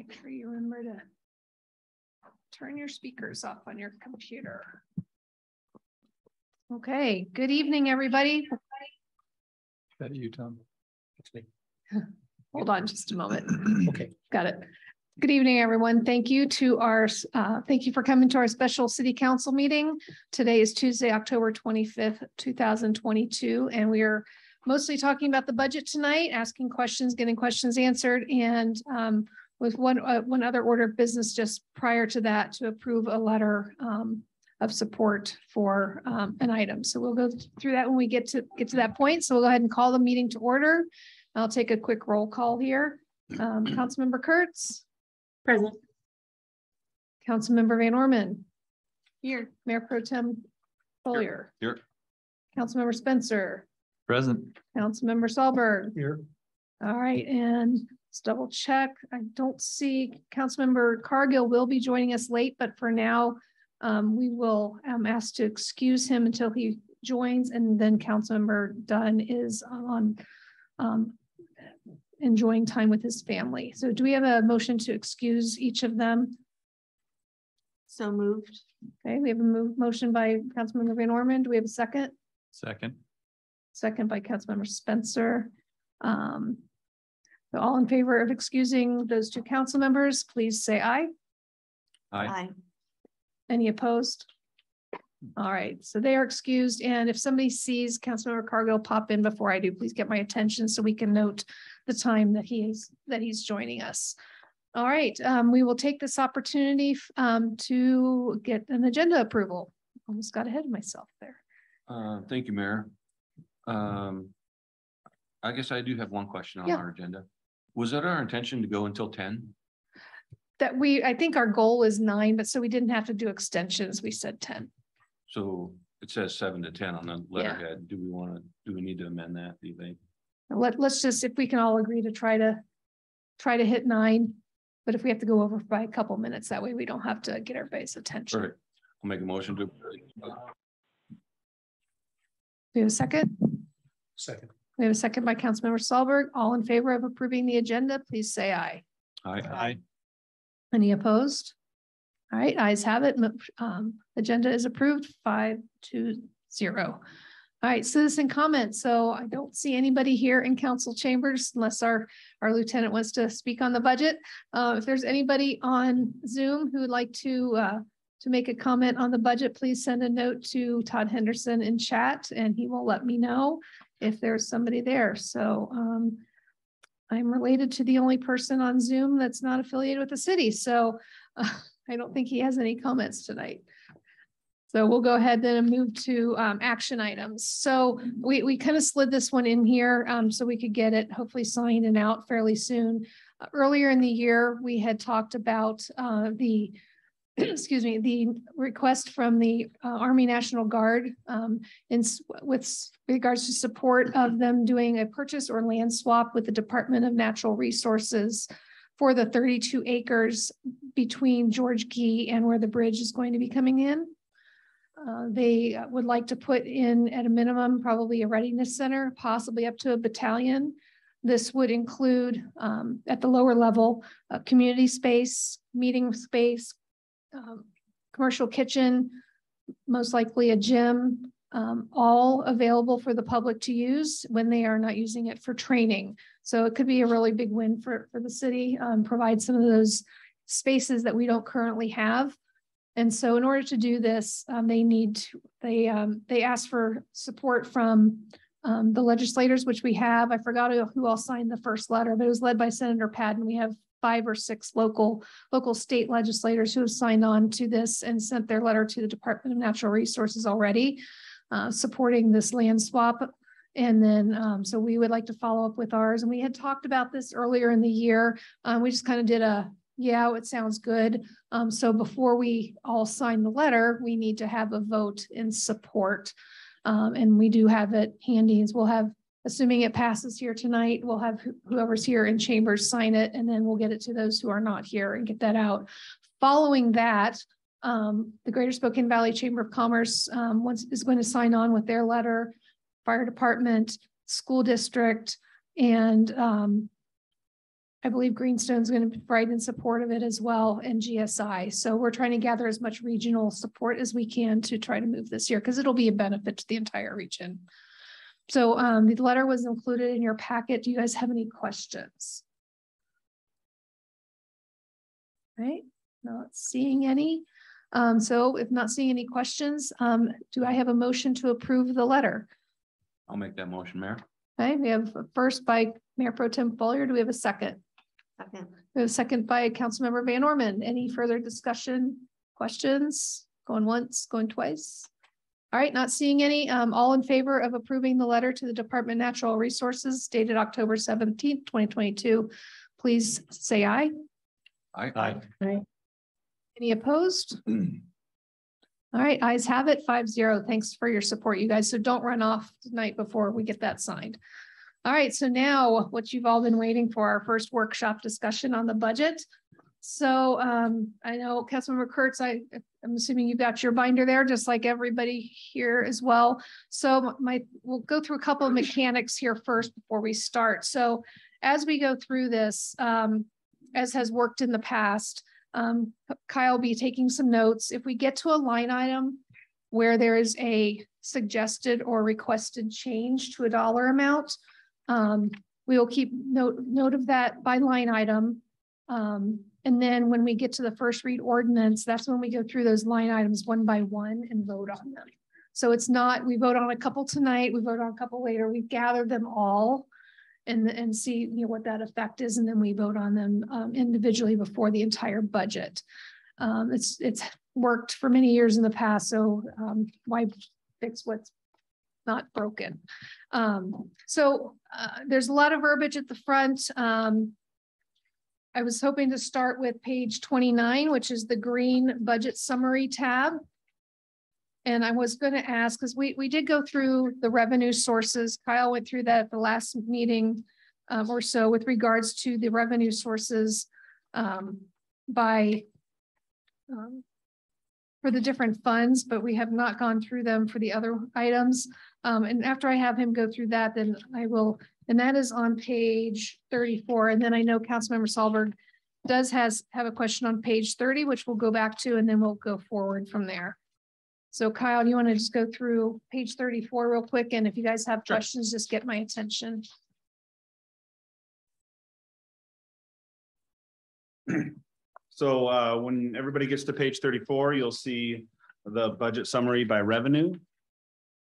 Make sure you remember to turn your speakers off on your computer. Okay, good evening, everybody. Is that you, Tom? It's me. Hold on just a moment. Okay. Got it. Good evening, everyone. Thank you to our thank you for coming to our special city council meeting. Today is Tuesday, October 25th, 2022, and we are mostly talking about the budget tonight, asking questions, getting questions answered, and with one other order of business just prior to that to approve a letter of support for an item. So we'll go through that when we get to that point. So we'll go ahead and call the meeting to order. I'll take a quick roll call here. Councilmember Kurtz. Present. Councilmember Van Orman. Here. Mayor Pro Tem Collier. Here. Councilmember Spencer. Present. Councilmember Sahlberg. Here. All right, and let's double check. I don't see Councilmember Cargill will be joining us late, but for now, we will ask to excuse him until he joins, and then Councilmember Dunn is on enjoying time with his family. So do we have a motion to excuse each of them? So moved. Okay, we have a motion by Councilmember Van Orman. Do we have a second? Second. Second by Councilmember Spencer. So all in favor of excusing those two council members, please say aye. Aye. Any opposed? All right, so they are excused. And if somebody sees Councilmember Cargill pop in before I do, please get my attention so we can note the time that he's joining us. All right, we will take this opportunity to get an agenda approval. Almost got ahead of myself there. Thank you, Mayor. I guess I do have one question on our agenda. Was it our intention to go until 10? I think our goal was 9, but so we didn't have to do extensions. We said 10. So it says 7 to 10 on the letterhead. Do we need to amend that, do you think? Let's just, if we can all agree to try to hit 9, but if we have to go over by a couple minutes, that way we don't have to get everybody's attention. Perfect. I'll make a motion to. We have a second? Second. We have a second by Councilmember Sahlberg. All in favor of approving the agenda, please say aye. Aye. Aye. Any opposed? All right, ayes have it. Agenda is approved 5-0. All right, citizen comments. So I don't see anybody here in council chambers unless our lieutenant wants to speak on the budget. If there's anybody on Zoom who would like to make a comment on the budget, please send a note to Todd Henderson in chat and he will let me know if there's somebody there. So I'm related to the only person on Zoom that's not affiliated with the city. So I don't think he has any comments tonight. So we'll go ahead then and move to action items. So we kind of slid this one in here so we could get it hopefully signed and out fairly soon. Earlier in the year, we had talked about the request from the Army National Guard with regards to support of them doing a purchase or land swap with the Department of Natural Resources for the 32 acres between George Gee and where the bridge is going to be coming in. They would like to put in at a minimum, probably a readiness center, possibly up to a battalion. This would include at the lower level, community space, meeting space, commercial kitchen, most likely a gym, all available for the public to use when they are not using it for training. So it could be a really big win for the city, provide some of those spaces that we don't currently have. And so in order to do this, they ask for support from the legislators, which we have. I forgot who all signed the first letter, but it was led by Senator Padden. We have 5 or 6 local state legislators who have signed on to this and sent their letter to the Department of Natural Resources already, supporting this land swap. And then, so we would like to follow up with ours. And we had talked about this earlier in the year. We just kind of did it sounds good. So before we all sign the letter, we need to have a vote in support. And we do have it handy. We'll have, assuming it passes here tonight, we'll have whoever's here in chambers sign it, and then we'll get it to those who are not here and get that out. Following that, the Greater Spokane Valley Chamber of Commerce is going to sign on with their letter, fire department, school district, and I believe Greenstone's going to be right in support of it as well, and GSI. So we're trying to gather as much regional support as we can to try to move this year, because it'll be a benefit to the entire region. So the letter was included in your packet. Do you guys have any questions? Right, not seeing any. So if not seeing any questions, do I have a motion to approve the letter? I'll make that motion, Mayor. Okay, we have a first by Mayor Pro Tem Follier. Do we have a second? Second. We have a second by Councilmember Van Orman. Any further discussion, questions? Going once, going twice? All right, not seeing any. All in favor of approving the letter to the Department of Natural Resources dated October 17th, 2022, please say aye. Aye. Any opposed? All right, ayes have it, 5-0. Thanks for your support, you guys. So don't run off tonight before we get that signed. All right, so now what you've all been waiting for, our first workshop discussion on the budget. So I know Councilmember Kurtz, I'm assuming you've got your binder there, just like everybody here as well. So we'll go through a couple of mechanics here first before we start. So as we go through this, as has worked in the past, Kyle will be taking some notes. If we get to a line item where there is a suggested or requested change to a dollar amount, we will keep note of that by line item. And then when we get to the first read ordinance, that's when we go through those line items one by one and vote on them. So it's not, we vote on a couple tonight, we vote on a couple later, we gather them all and see what that effect is, and then we vote on them individually before the entire budget. It's worked for many years in the past, so why fix what's not broken? There's a lot of verbiage at the front. I was hoping to start with page 29, which is the green budget summary tab. And I was going to ask, because we did go through the revenue sources. Kyle went through that at the last meeting or so with regards to the revenue sources for the different funds, but we have not gone through them for the other items. And after I have him go through that, then I will, and that is on page 34. And then I know Councilmember Sahlberg does have a question on page 30, which we'll go back to, and then we'll go forward from there. So Kyle, do you want to just go through page 34 real quick? And if you guys have questions, just get my attention. So when everybody gets to page 34, you'll see the budget summary by revenue.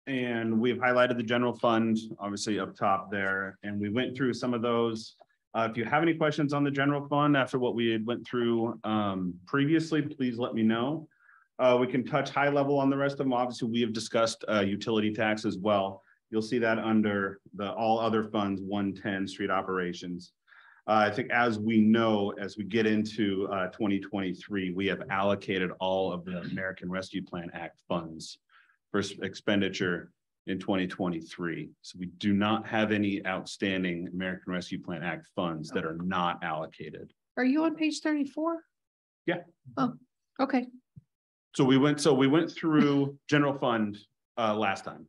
And we've highlighted the general fund, obviously up top there. And we went through some of those. If you have any questions on the general fund after what we had went through previously, please let me know. We can touch high level on the rest of them. Obviously, we have discussed utility tax as well. You'll see that under the all other funds, 110 street operations. I think as we know, as we get into 2023, we have allocated all of the American Rescue Plan Act funds for expenditure in 2023. So we do not have any outstanding American Rescue Plan Act funds that are not allocated. Are you on page 34? Yeah. Oh, okay. So we went through general fund last time.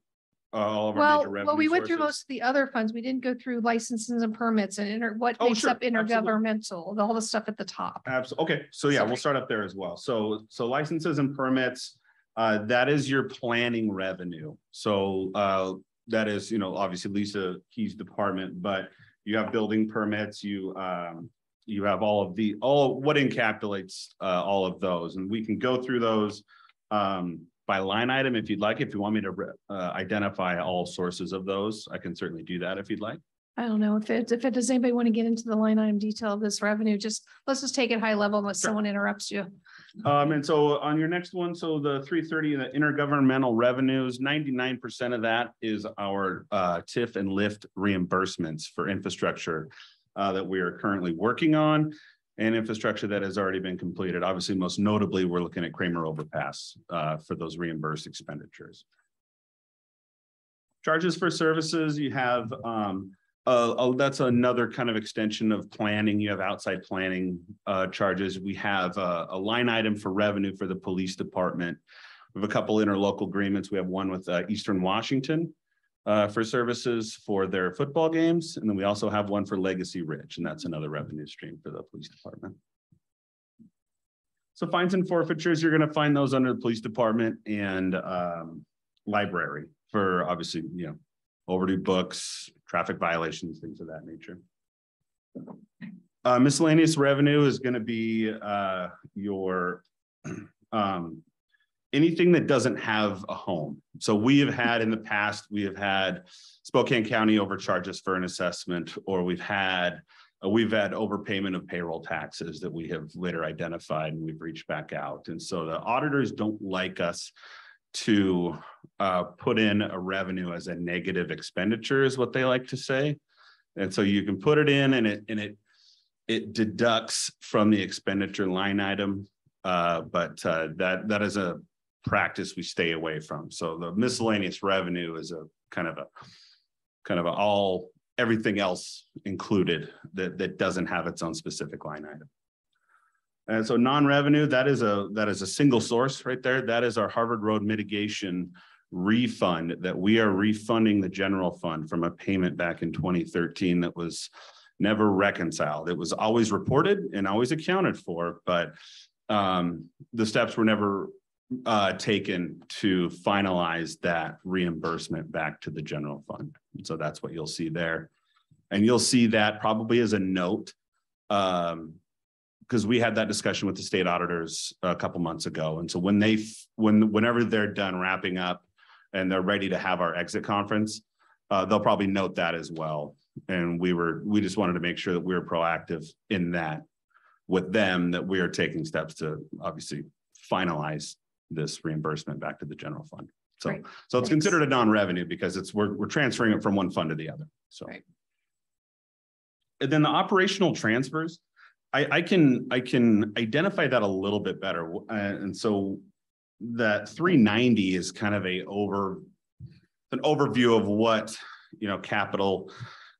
All of our major revenue we went through sources. most of the other funds. We didn't go through licenses and permits and what makes up intergovernmental, all the stuff at the top. Absolutely. Okay. So yeah, we'll start up there as well. So licenses and permits, that is your planning revenue. So that is, obviously Lisa Key's department, but you have building permits, you have all what encapsulates all of those, and we can go through those by line item if you'd like. If you want me to identify all sources of those, I can certainly do that if you'd like. I don't know if does anybody want to get into the line item detail of this revenue? Let's just take it high level unless someone interrupts you. And so on your next one, so the 330, the intergovernmental revenues, 99% of that is our TIF and LIFT reimbursements for infrastructure that we are currently working on, and infrastructure that has already been completed. Obviously, most notably, we're looking at Kramer Overpass for those reimbursed expenditures. Charges for services, you have, that's another kind of extension of planning. You have outside planning charges. We have a line item for revenue for the police department. We have a couple interlocal agreements. We have one with Eastern Washington. for services for their football games. And then we also have one for Legacy Ridge, and that's another revenue stream for the police department. So fines and forfeitures, you're going to find those under the police department and library for obviously, you know, overdue books, traffic violations, things of that nature. Miscellaneous revenue is going to be your anything that doesn't have a home. So we have had in the past, we have had Spokane County overcharges for an assessment, or we've had overpayment of payroll taxes that we have later identified and we've reached back out. And so the auditors don't like us to put in a revenue as a negative expenditure is what they like to say. And so you can put it in and it deducts from the expenditure line item. But that is a practice we stay away from. So the miscellaneous revenue is a kind of a all everything else included that doesn't have its own specific line item. And so non-revenue, that is a single source right there. That is our Harvard Road mitigation refund that we are refunding the general fund from a payment back in 2013 that was never reconciled. It was always reported and always accounted for, but the steps were never taken to finalize that reimbursement back to the general fund. And so that's what you'll see there. And you'll see that probably as a note, because we had that discussion with the state auditors a couple months ago. And so whenever they're done wrapping up and they're ready to have our exit conference, they'll probably note that as well. And we just wanted to make sure that we were proactive in that with them, that we are taking steps to obviously finalize this reimbursement back to the general fund. So, right. So it's considered a non-revenue because we're transferring it from one fund to the other. So, right. And then the operational transfers, I can identify that a little bit better. And so that 390 is kind of an overview of what, you know, capital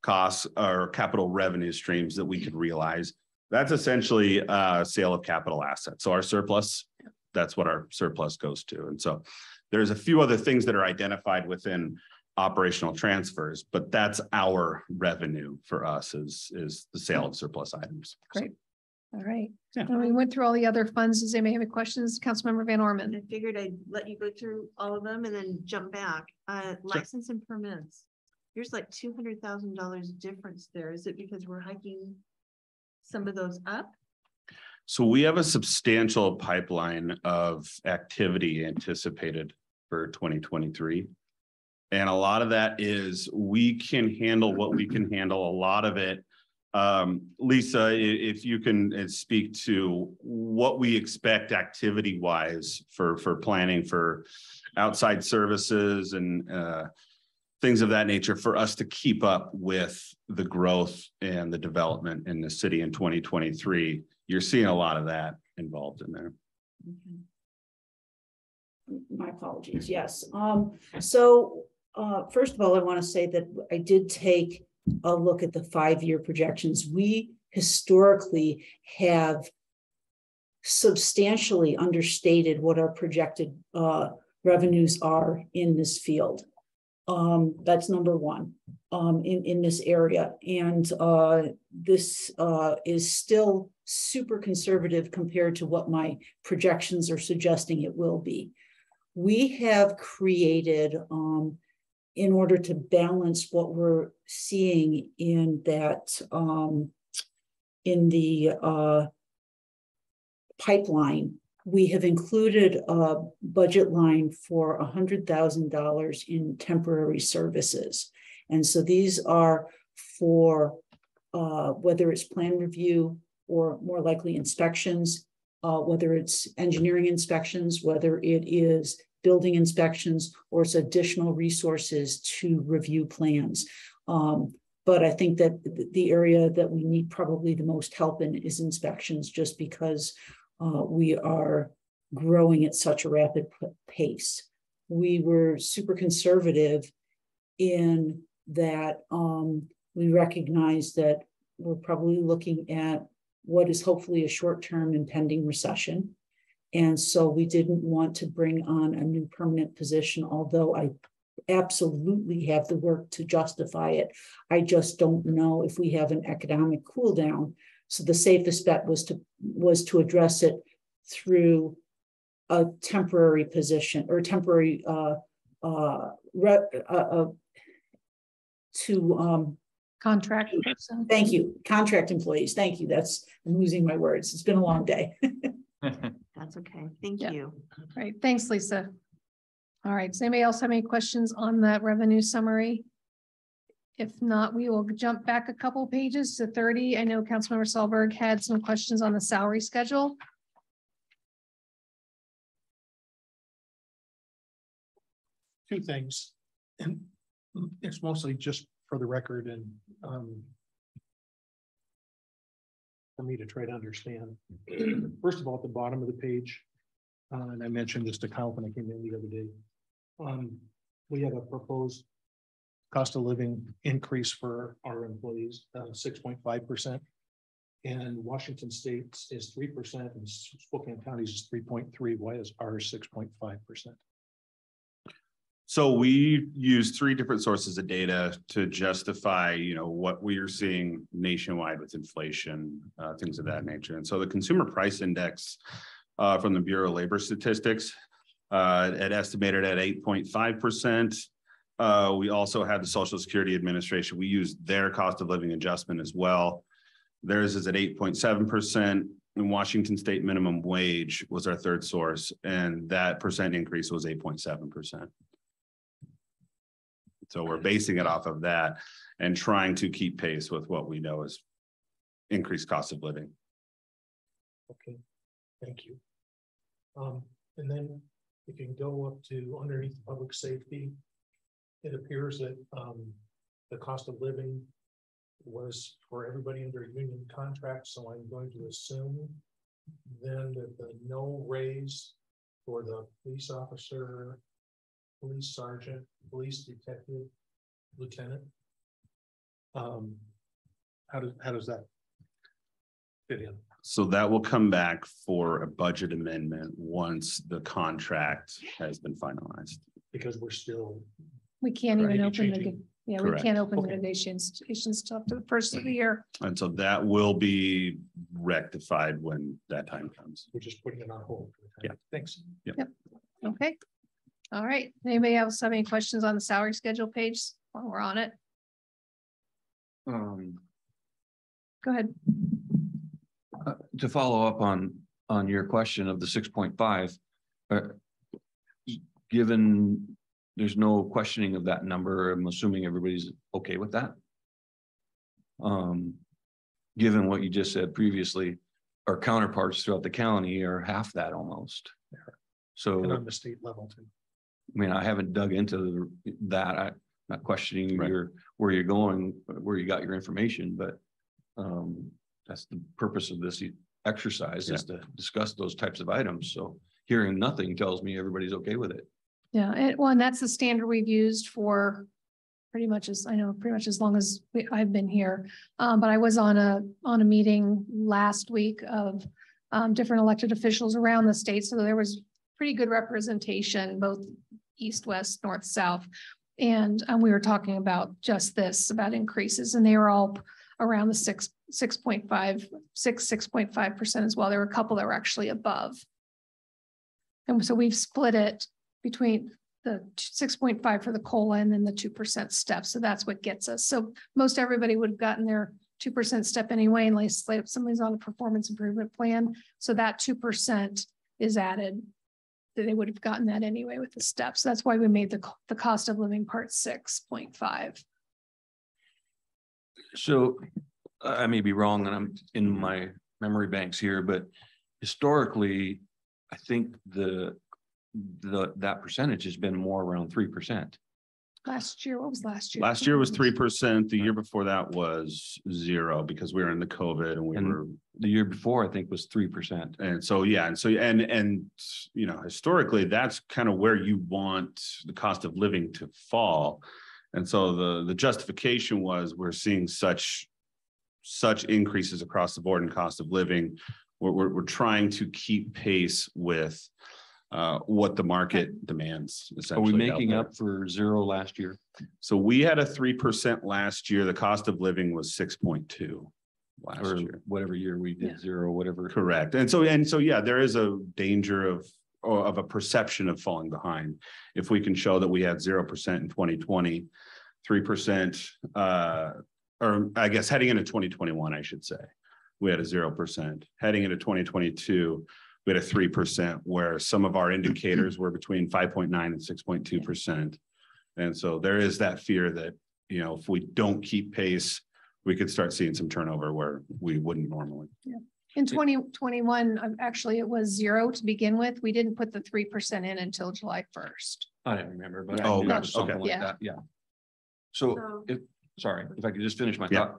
costs or capital revenue streams that we could realize. That's essentially a sale of capital assets. So our surplus, that's what our surplus goes to. And so there's a few other things that are identified within operational transfers, but that's our revenue for us is the sale of surplus items. Great. So, all right. Yeah. And we went through all the other funds. Does anybody have any questions? Councilmember Van Orman. I figured I'd let you go through all of them and then jump back. License and permits. There's like $200,000 difference there. Is it because we're hiking some of those up? So we have a substantial pipeline of activity anticipated for 2023. And a lot of that is we can handle what we can handle. A lot of it, Lisa, if you can speak to what we expect activity wise for planning for outside services and things of that nature for us to keep up with the growth and the development in the city in 2023. You're seeing a lot of that involved in there. My apologies. Yes. So first of all, I want to say that I did take a look at the 5-year projections. We historically have substantially understated what our projected revenues are in this field. That's number one in this area. And this is still super conservative compared to what my projections are suggesting it will be. We have created, in order to balance what we're seeing in that, in the pipeline, we have included a budget line for $100,000 in temporary services. And so these are for whether it's plan review or more likely inspections, whether it's engineering inspections, whether it is building inspections, or it's additional resources to review plans. But I think that the area that we need probably the most help in is inspections, just because we are growing at such a rapid pace. We were super conservative in that we recognize that we're probably looking at what is hopefully a short-term impending recession. And so we didn't want to bring on a new permanent position, although I absolutely have the work to justify it. I just don't know if we have an economic cool down. So the safest bet was to address it through a temporary position or temporary Contract person. thank you, contract employees. Thank you. I'm losing my words. It's been a long day. That's okay. Thank Yeah. you. Right, thanks, Lisa. All right, does anybody else have any questions on that revenue summary? If not, we will jump back a couple pages to 30. I know Councilmember Solberg had some questions on the salary schedule. Two things, and it's mostly just for the record and for me to try to understand. First of all, at the bottom of the page, and I mentioned this to Kyle when I came in the other day, we have a proposed cost of living increase for our employees, 6.5%. And Washington State is 3%, and Spokane County's is 3.3%. Why is ours 6.5%? So we use 3 different sources of data to justify, what we are seeing nationwide with inflation, things of that nature. And so the Consumer Price Index from the Bureau of Labor Statistics, it estimated at 8.5%. We also had the Social Security Administration. We used their cost of living adjustment as well. Theirs is at 8.7%. And Washington State minimum wage was our 3rd source, and that percent increase was 8.7%. So we're basing it off of that and trying to keep pace with what we know is increased cost of living. Okay, thank you. And then if you can go up to underneath public safety, it appears that the cost of living was for everybody under a union contract. So I'm going to assume then that the no raise for the police officer, police sergeant, police detective, lieutenant. How does that fit in? So that will come back for a budget amendment once the contract has been finalized. Because We can't even open changing. we Correct. can't open Okay. the negotiations till after the first of the year. And so that will be rectified when that time comes. We're just putting it on hold. Yeah. Thanks. Okay. All right. Anybody else have any questions on the salary schedule page while we're on it? Go ahead. To follow up on your question of the 6.5, given there's no questioning of that number, I'm assuming everybody's okay with that. Given what you just said previously, our counterparts throughout the county are half that almost. So, And on the state level too. I mean, I haven't dug into that. I'm not questioning Right. where you're going, where you got your information, but that's the purpose of this exercise is to discuss those types of items. So hearing nothing tells me everybody's okay with it. Yeah, and that's the standard we've used for pretty much as long as I've been here. But I was on a meeting last week of different elected officials around the state. So there was pretty good representation, both east, west, north, south. And we were talking about just this, about increases, and they were all around the 6.5% as well. There were a couple that were actually above. And so we've split it between the 6.5 for the COLA and then the 2% step. So that's what gets us. So most everybody would have gotten their 2% step anyway, unless somebody's on a performance improvement plan. So that 2% is added. They would have gotten that anyway with the steps. So that's why we made the cost of living part 6.5. So I may be wrong, and I'm in my memory banks here, but historically, I think that percentage has been more around 3%. Last year, what was last year? Last year was 3%. The year before that was 0 because we were in the COVID and the year before, I think, was 3%. And so, historically, that's kind of where you want the cost of living to fall. And so the justification was we're seeing such increases across the board in cost of living. We're trying to keep pace with what the market demands. Are we essentially out making there. up for 0 last year? So we had a 3% last year. The cost of living was 6.2 last Or year. whatever year we did Yeah. 0, whatever. Correct. And so, yeah, there is a danger of a perception of falling behind. If we can show that we had 0% in 2020, 3%, or I guess heading into 2021, I should say, we had a 0%. Heading into 2022, we had a 3%, where some of our indicators were between 5.9 and 6.2%. And so there is that fear that, you know, if we don't keep pace, we could start seeing some turnover where we wouldn't normally. In 2021, actually, it was 0 to begin with. We didn't put the 3% in until July 1st. I don't remember, but Oh, I knew it was okay. something like Yeah. that. Yeah. So So- sorry, if I could just finish my Yeah.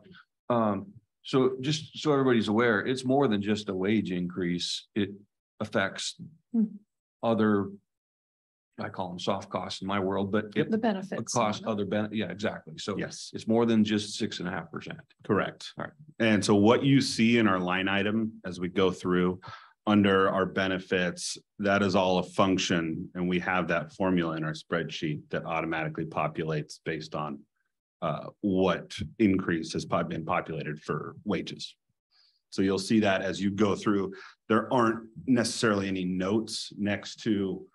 thought. So just so everybody's aware, it's more than just a wage increase. It affects Hmm. other, I call them soft costs in my world, but it The benefits. costs other yeah, exactly. So Yes. it's more than just 6.5%. Correct. All right. And so what you see in our line item as we go through under our benefits, that is all a function, and we have that formula in our spreadsheet that automatically populates based on what increase has been populated for wages. So you'll see that as you go through. There aren't necessarily any notes next to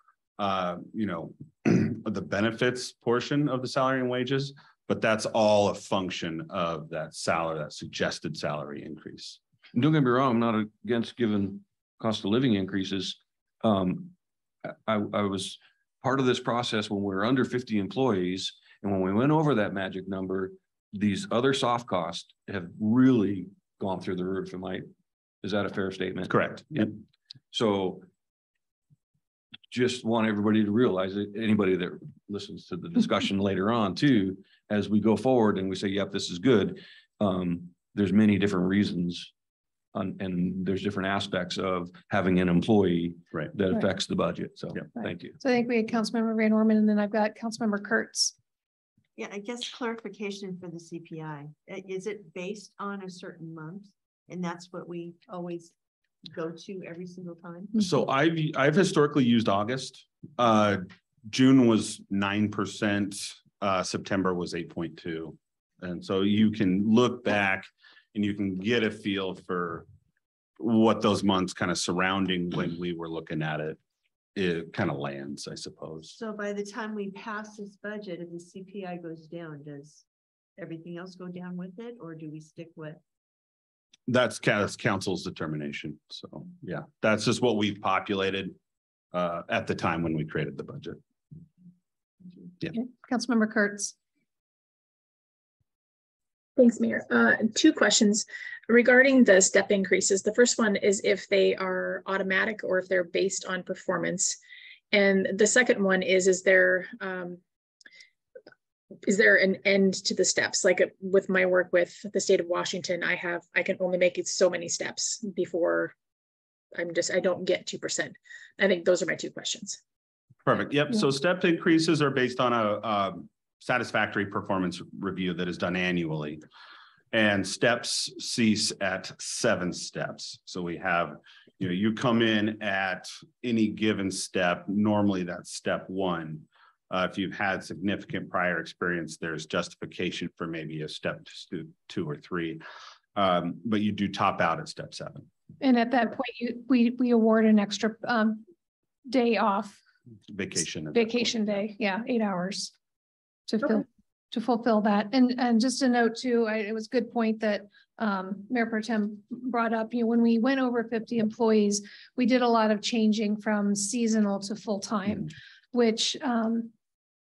you know, the benefits portion of the salary and wages, but that's all a function of that salary, that suggested salary increase. Don't get me wrong, I'm not against giving cost of living increases. I was part of this process when we were under 50 employees, and when we went over that magic number, these other soft costs have really gone through the roof. Is that a fair statement? Correct. Yep. So just want everybody to realize that anybody that listens to the discussion later on too, as we go forward and we say, yep, this is good. There's many different reasons and there's different aspects of having an employee Right. that Right. affects the budget. So Yep. Right. thank you. So I think we had Councilmember Van Orman, and then I've got Councilmember Kurtz. Yeah, I guess clarification for the CPI. Is it based on a certain month? And that's what we always go to every single time? So I've historically used August. June was 9%, September was 8.2. And so you can look back and you can get a feel for what those months kind of surrounding when we were looking at it. It kind of lands, I suppose. So by the time we pass this budget, if the CPI goes down, does everything else go down with it, or do we stick with? That's council's determination. So, yeah, that's just what we've populated at the time when we created the budget. Yeah. Okay. Councilmember Kurtz. Thanks, Mayor. 2 questions regarding the step increases. The first one is if they are automatic or if they're based on performance. And the second one is there an end to the steps? Like with my work with the state of Washington, I can only make it so many steps before I don't get 2%. I think those are my 2 questions. Perfect. Yep. Yeah. So step increases are based on a satisfactory performance review that is done annually. And steps cease at 7 steps. So we have, you come in at any given step, normally that's step 1. If you've had significant prior experience, there's justification for maybe a step 2 or 3. But you do top out at step 7. And at that point, we award an extra day off. Vacation. at that point. Vacation day, yeah, 8 hours Okay. to fulfill that. And just a note too, it was a good point that Mayor Pro Tem brought up. When we went over 50 employees, we did a lot of changing from seasonal to full-time, which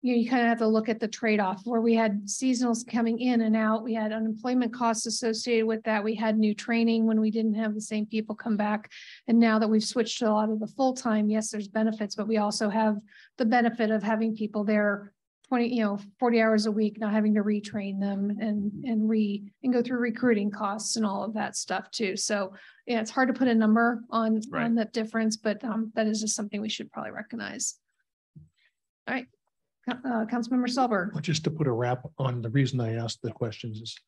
you kind of have to look at the trade-off where we had seasonals coming in and out. We had unemployment costs associated with that. We had new training when we didn't have the same people come back. And now that we've switched to a lot of the full-time, yes, there's benefits, but we also have the benefit of having people there 40 hours a week, not having to retrain them and go through recruiting costs and all of that stuff too. So yeah, it's hard to put a number on that difference, but that is just something we should probably recognize. All right. Councilmember Selberg. Well, just to put a wrap on the reason I asked the questions is,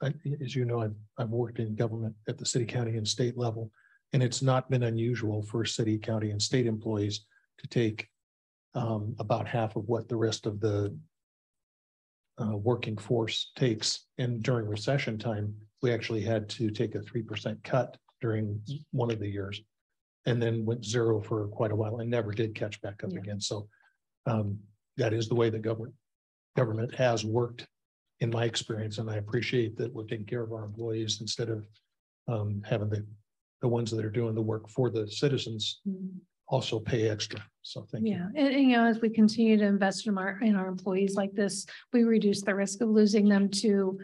as you know, I've worked in government at the city, county, and state level, and it's not been unusual for city, county, and state employees to take about half of what the rest of the working force takes. And during recession time, we actually had to take a 3% cut during one of the years, and then went zero for quite a while and never did catch back up again. So that is the way the government has worked in my experience. And I appreciate that we're taking care of our employees instead of having the ones that are doing the work for the citizens also pay extra. So thank you. Yeah, and you know, as we continue to invest in our employees like this, we reduce the risk of losing them to,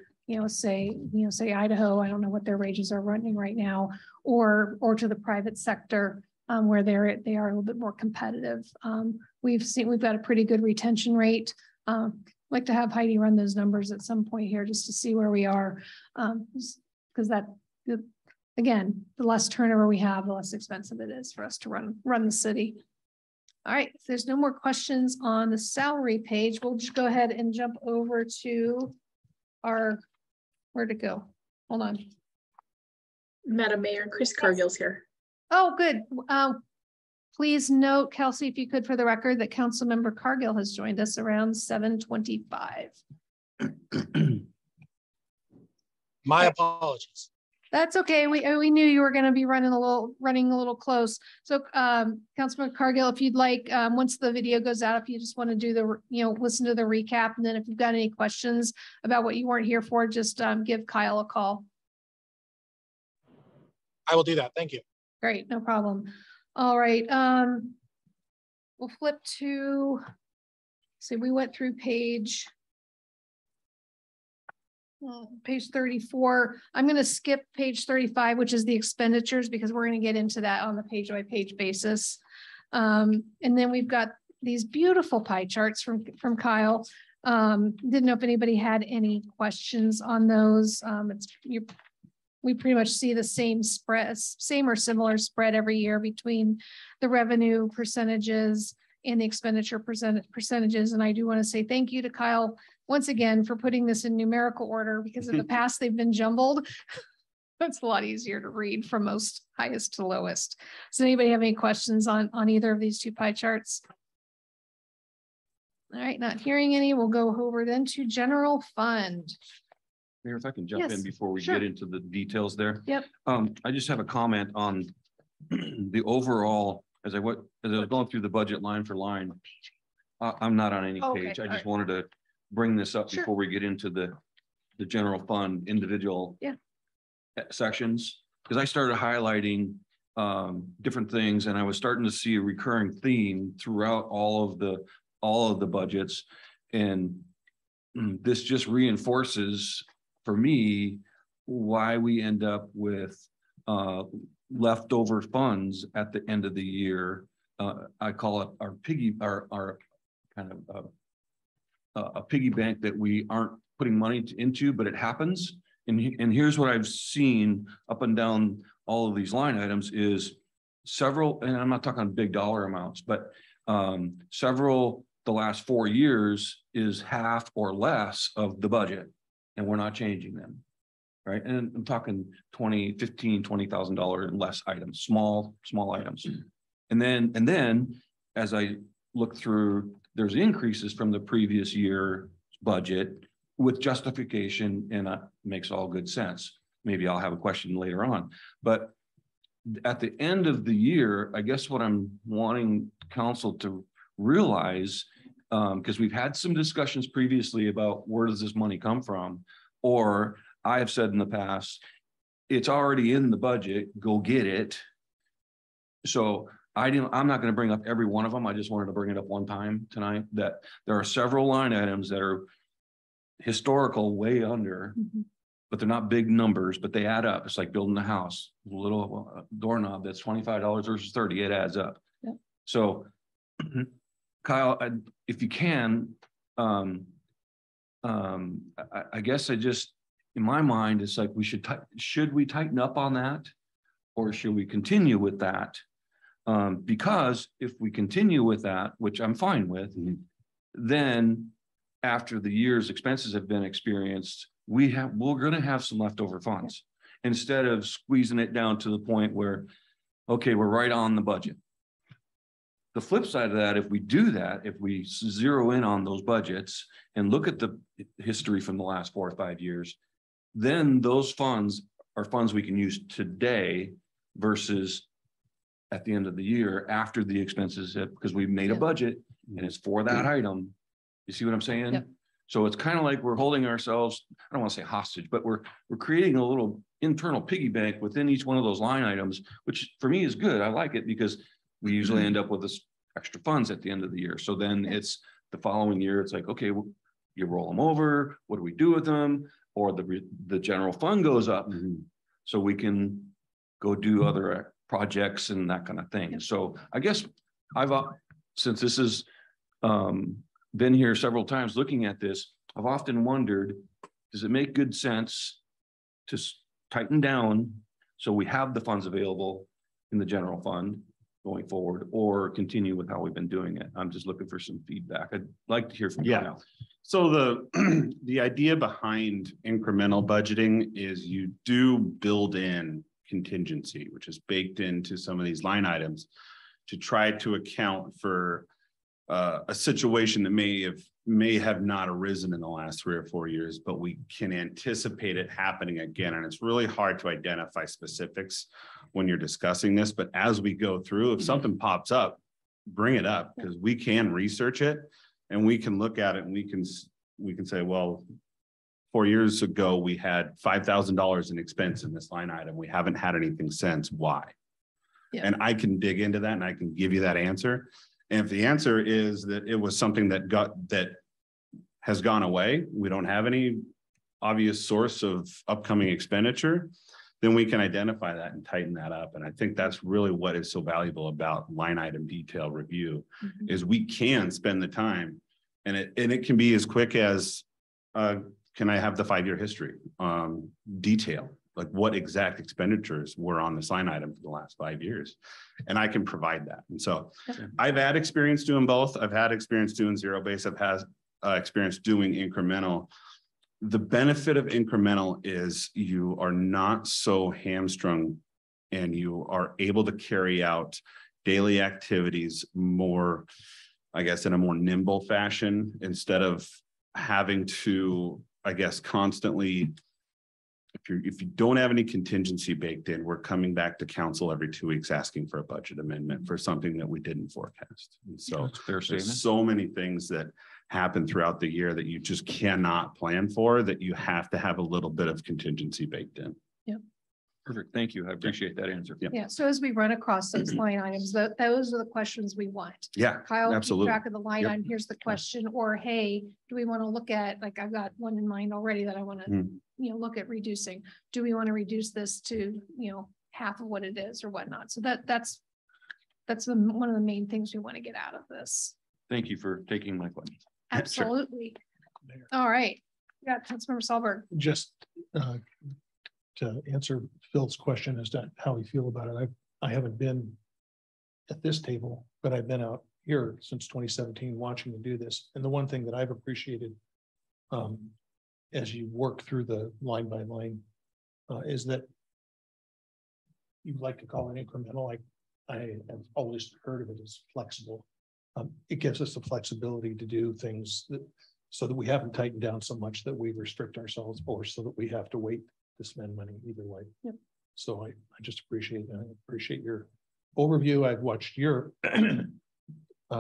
say Idaho. I don't know what their wages are running right now, or to the private sector, where they are a little bit more competitive. We've got a pretty good retention rate. I'd like to have Heidi run those numbers at some point here just to see where we are, because again, the less turnover we have, the less expensive it is for us to run the city. All right, if there's no more questions on the salary page, we'll just go ahead and jump over to where'd it go? Hold on. Madam Mayor, Chris Cargill's here. Oh, good. Please note, Kelsey, if you could, for the record, that Councilmember Cargill has joined us around 7:25. My apologies. That's okay. We knew you were going to be running a little close. So, Councilman Cargill, if you'd like, once the video goes out, if you just want to do the, listen to the recap, and then if you've got any questions about what you weren't here for, just give Kyle a call. I will do that. Thank you. Great, no problem. All right. We'll flip to. See, we went through page 34. I'm going to skip page 35, which is the expenditures, because we're going to get into that on the page by page basis. And then we've got these beautiful pie charts from Kyle. Didn't know if anybody had any questions on those. We pretty much see the same or similar spread every year between the revenue percentages and the expenditure percentages. And I do want to say thank you to Kyle once again for putting this in numerical order, because in the past they've been jumbled. That's a lot easier to read from most highest to lowest. Does anybody have any questions on either of these two pie charts? All right, not hearing any, we'll go over then to general fund. Mayor, if I can jump in before we sure. get into the details there. Yep. I just have a comment on the overall, as I was going through the budget line for line. I'm not on any page. I just wanted to bring this up before we get into the general fund individual sections, because I started highlighting different things, and I was starting to see a recurring theme throughout all of the budgets, and this just reinforces for me why we end up with leftover funds at the end of the year. I call it our kind of a piggy bank that we aren't putting money into, but it happens. And here's what I've seen up and down all of these line items is several, and I'm not talking big dollar amounts, but several the last 4 years is half or less of the budget, and we're not changing them. Right. And I'm talking $20,000 and less items, small items. And then as I look through, there's increases from the previous year budget with justification, and it makes all good sense. Maybe I'll have a question later on, but at the end of the year, I guess what I'm wanting council to realize, because we've had some discussions previously about where does this money come from, or I have said in the past, it's already in the budget, go get it. So I'm not going to bring up every one of them. I just wanted to bring it up one time tonight, that there are several line items that are historical way under, but they're not big numbers, but they add up. It's like building a house, a little doorknob that's $25 versus $30, it adds up. Yep. So Kyle, if you can, I guess in my mind, it's like should we tighten up on that, or should we continue with that? Because if we continue with that, which I'm fine with, then after the year's expenses have been experienced, we're going to have some leftover funds instead of squeezing it down to the point where, okay, we're right on the budget. the flip side of that, if we do that, if we zero in on those budgets and look at the history from the last 4 or 5 years, then those funds are funds we can use today versus at the end of the year after the expenses hit, because we've made a budget and it's for that item. You see what I'm saying? Yep. So it's kind of like we're holding ourselves, I don't want to say hostage, but we're creating a little internal piggy bank within each one of those line items, which for me is good. I like it because we usually end up with this extra funds at the end of the year. So then it's the following year, it's like, okay, well, you roll them over. What do we do with them? Or the general fund goes up. So we can go do other projects and that kind of thing. So I guess I've, since this is, been here several times looking at this, I've often wondered, does it make good sense to tighten down so we have the funds available in the general fund going forward, or continue with how we've been doing it? I'm just looking for some feedback. I'd like to hear from you now. So the idea behind incremental budgeting is you do build in contingency, which is baked into some of these line items to try to account for a situation that may have not arisen in the last 3 or 4 years, but we can anticipate it happening again. And it's really hard to identify specifics when you're discussing this, but as we go through, if something pops up, bring it up, because we can research it and we can look at it and we can say, well, 4 years ago, we had $5,000 in expense in this line item. We haven't had anything since. Why? Yeah. And I can dig into that and I can give you that answer. And if the answer is that it was something that has gone away, we don't have any obvious source of upcoming expenditure, then we can identify that and tighten that up. And I think that's really what is so valuable about line item detail review, is we can spend the time, and it can be as quick as, can I have the 5-year history detail? Like what exact expenditures were on this line item for the last 5 years. And I can provide that. And so I've had experience doing both. I've had experience doing zero base. I've had experience doing incremental. The benefit of incremental is you are not so hamstrung and you are able to carry out daily activities more, I guess, in a more nimble fashion, instead of having to, I guess, constantly, if you don't have any contingency baked in, we're coming back to council every 2 weeks asking for a budget amendment for something that we didn't forecast. And so there's so many things that happen throughout the year that you just cannot plan for, that you have to have a little bit of contingency baked in. Yep. Perfect. Thank you. I appreciate that answer. Yep. Yeah. So as we run across those line items, those are the questions we want. Yeah, Kyle, absolutely. keep track of the line Yep. item. Here's the question. Or, hey, do we want to look at, like, I've got one in mind already that I want to, look at reducing. Do we want to reduce this to, half of what it is or whatnot? So that's one of the main things we want to get out of this. Thank you for taking my question. Absolutely. All right. Yeah, Councilmember Sahlberg. Just to answer Phil's question as to how we feel about it, I haven't been at this table, but I've been out here since 2017 watching them do this. And the one thing that I've appreciated as you work through the line by line is that you like to call it incremental. I have always heard of it as flexible. It gives us the flexibility to do things so that we haven't tightened down so much that we restrict ourselves, or so that we have to wait to spend money either way. Yep. So I just appreciate that. I appreciate your overview. I've watched your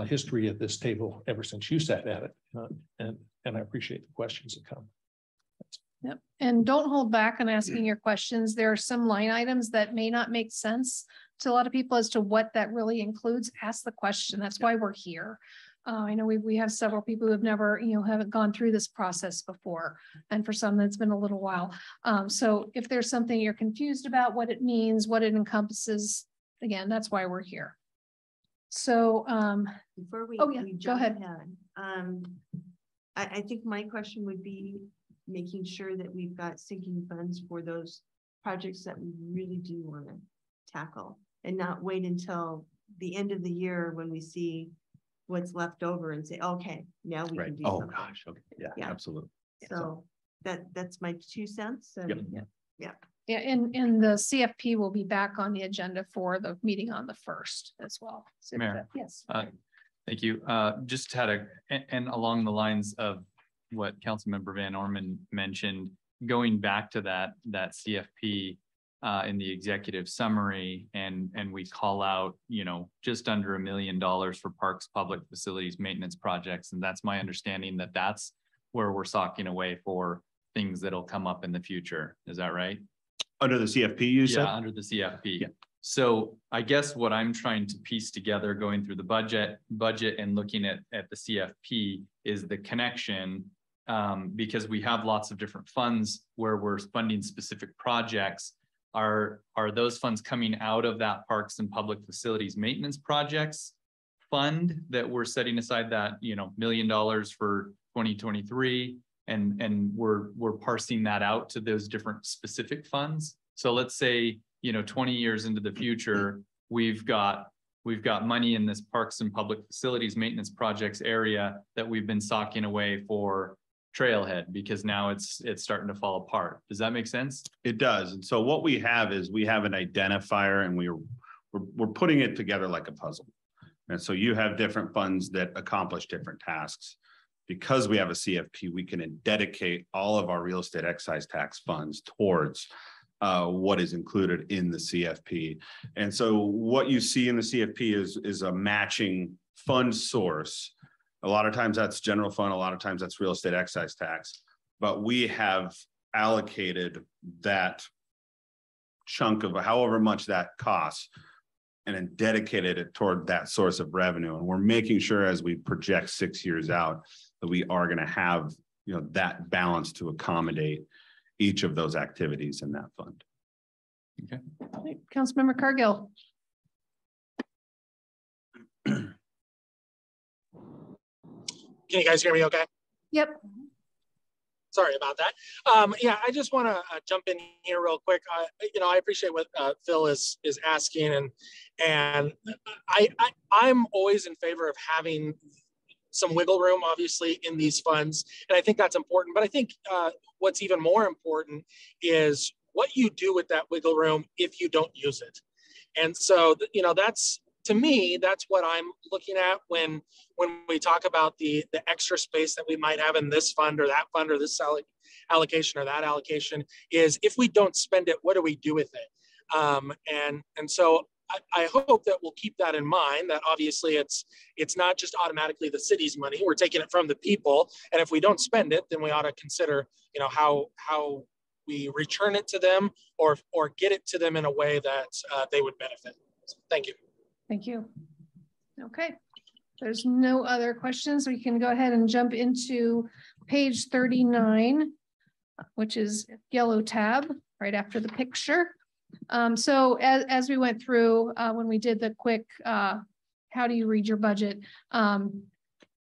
history at this table ever since you sat at it, and I appreciate the questions that come. Yep. And don't hold back on asking your questions. There are some line items that may not make sense to a lot of people as to what that really includes. Ask the question. That's why we're here. I know we have several people who have never, haven't gone through this process before. And for some, that's been a little while. So if there's something you're confused about, what it means, what it encompasses, again, that's why we're here. So before we, go jump ahead. I think my question would be making sure that we've got sinking funds for those projects that we really do want to tackle, and not wait until the end of the year when we see what's left over and say, okay, now we can do something. Gosh. Okay. Yeah, absolutely. So that's my 2 cents. And Yep. yeah. Yeah, and the CFP will be back on the agenda for the meeting on the 1st as well. So Mayor. Yes. Thank you. Just had and along the lines of what Councilmember Van Orman mentioned, going back to that CFP in the executive summary, and we call out, just under $1 million for parks, public facilities, maintenance projects. And that's my understanding that that's where we're socking away for things that'll come up in the future. Is that right? Under the CFP, you said? Yeah, under the CFP. Yeah. So I guess what I'm trying to piece together going through the budget and looking at the CFP is the connection, because we have lots of different funds where we're funding specific projects. Are those funds coming out of that parks and public facilities maintenance projects fund that we're setting aside that, $1 million for 2023? And we're parsing that out to those different specific funds. So let's say, 20 years into the future, we've got money in this parks and public facilities maintenance projects area that we've been socking away for Trailhead because now it's starting to fall apart. Does that make sense? It does. And so what we have is we have an identifier, and we're putting it together like a puzzle. And so you have different funds that accomplish different tasks. Because we have a CFP, we can dedicate all of our real estate excise tax funds towards what is included in the CFP. And so what you see in the CFP is a matching fund source. A lot of times that's general fund, a lot of times that's real estate excise tax. But we have allocated that chunk of however much that costs and then dedicated it toward that source of revenue. And we're making sure as we project 6 years out that we are going to have, that balance to accommodate each of those activities in that fund. Okay. Right. Councilmember Cargill. Can you guys hear me okay? Yep. Sorry about that. Yeah, I just want to jump in here real quick. I appreciate what Phil is asking, and I'm always in favor of having some wiggle room, obviously, in these funds, and I think that's important. But I think what's even more important is what you do with that wiggle room if you don't use it. And so, that's, to me, that's what I'm looking at when we talk about the extra space that we might have in this fund or that fund or this allocation or that allocation, is if we don't spend it, what do we do with it? And so I hope that we'll keep that in mind, that obviously it's not just automatically the city's money. We're taking it from the people. And if we don't spend it, then we ought to consider, how we return it to them or get it to them in a way that they would benefit. So, thank you. Thank you. Okay. There's no other questions. We can go ahead and jump into page 39, which is yellow tab right after the picture. So as we went through, when we did the quick, how do you read your budget?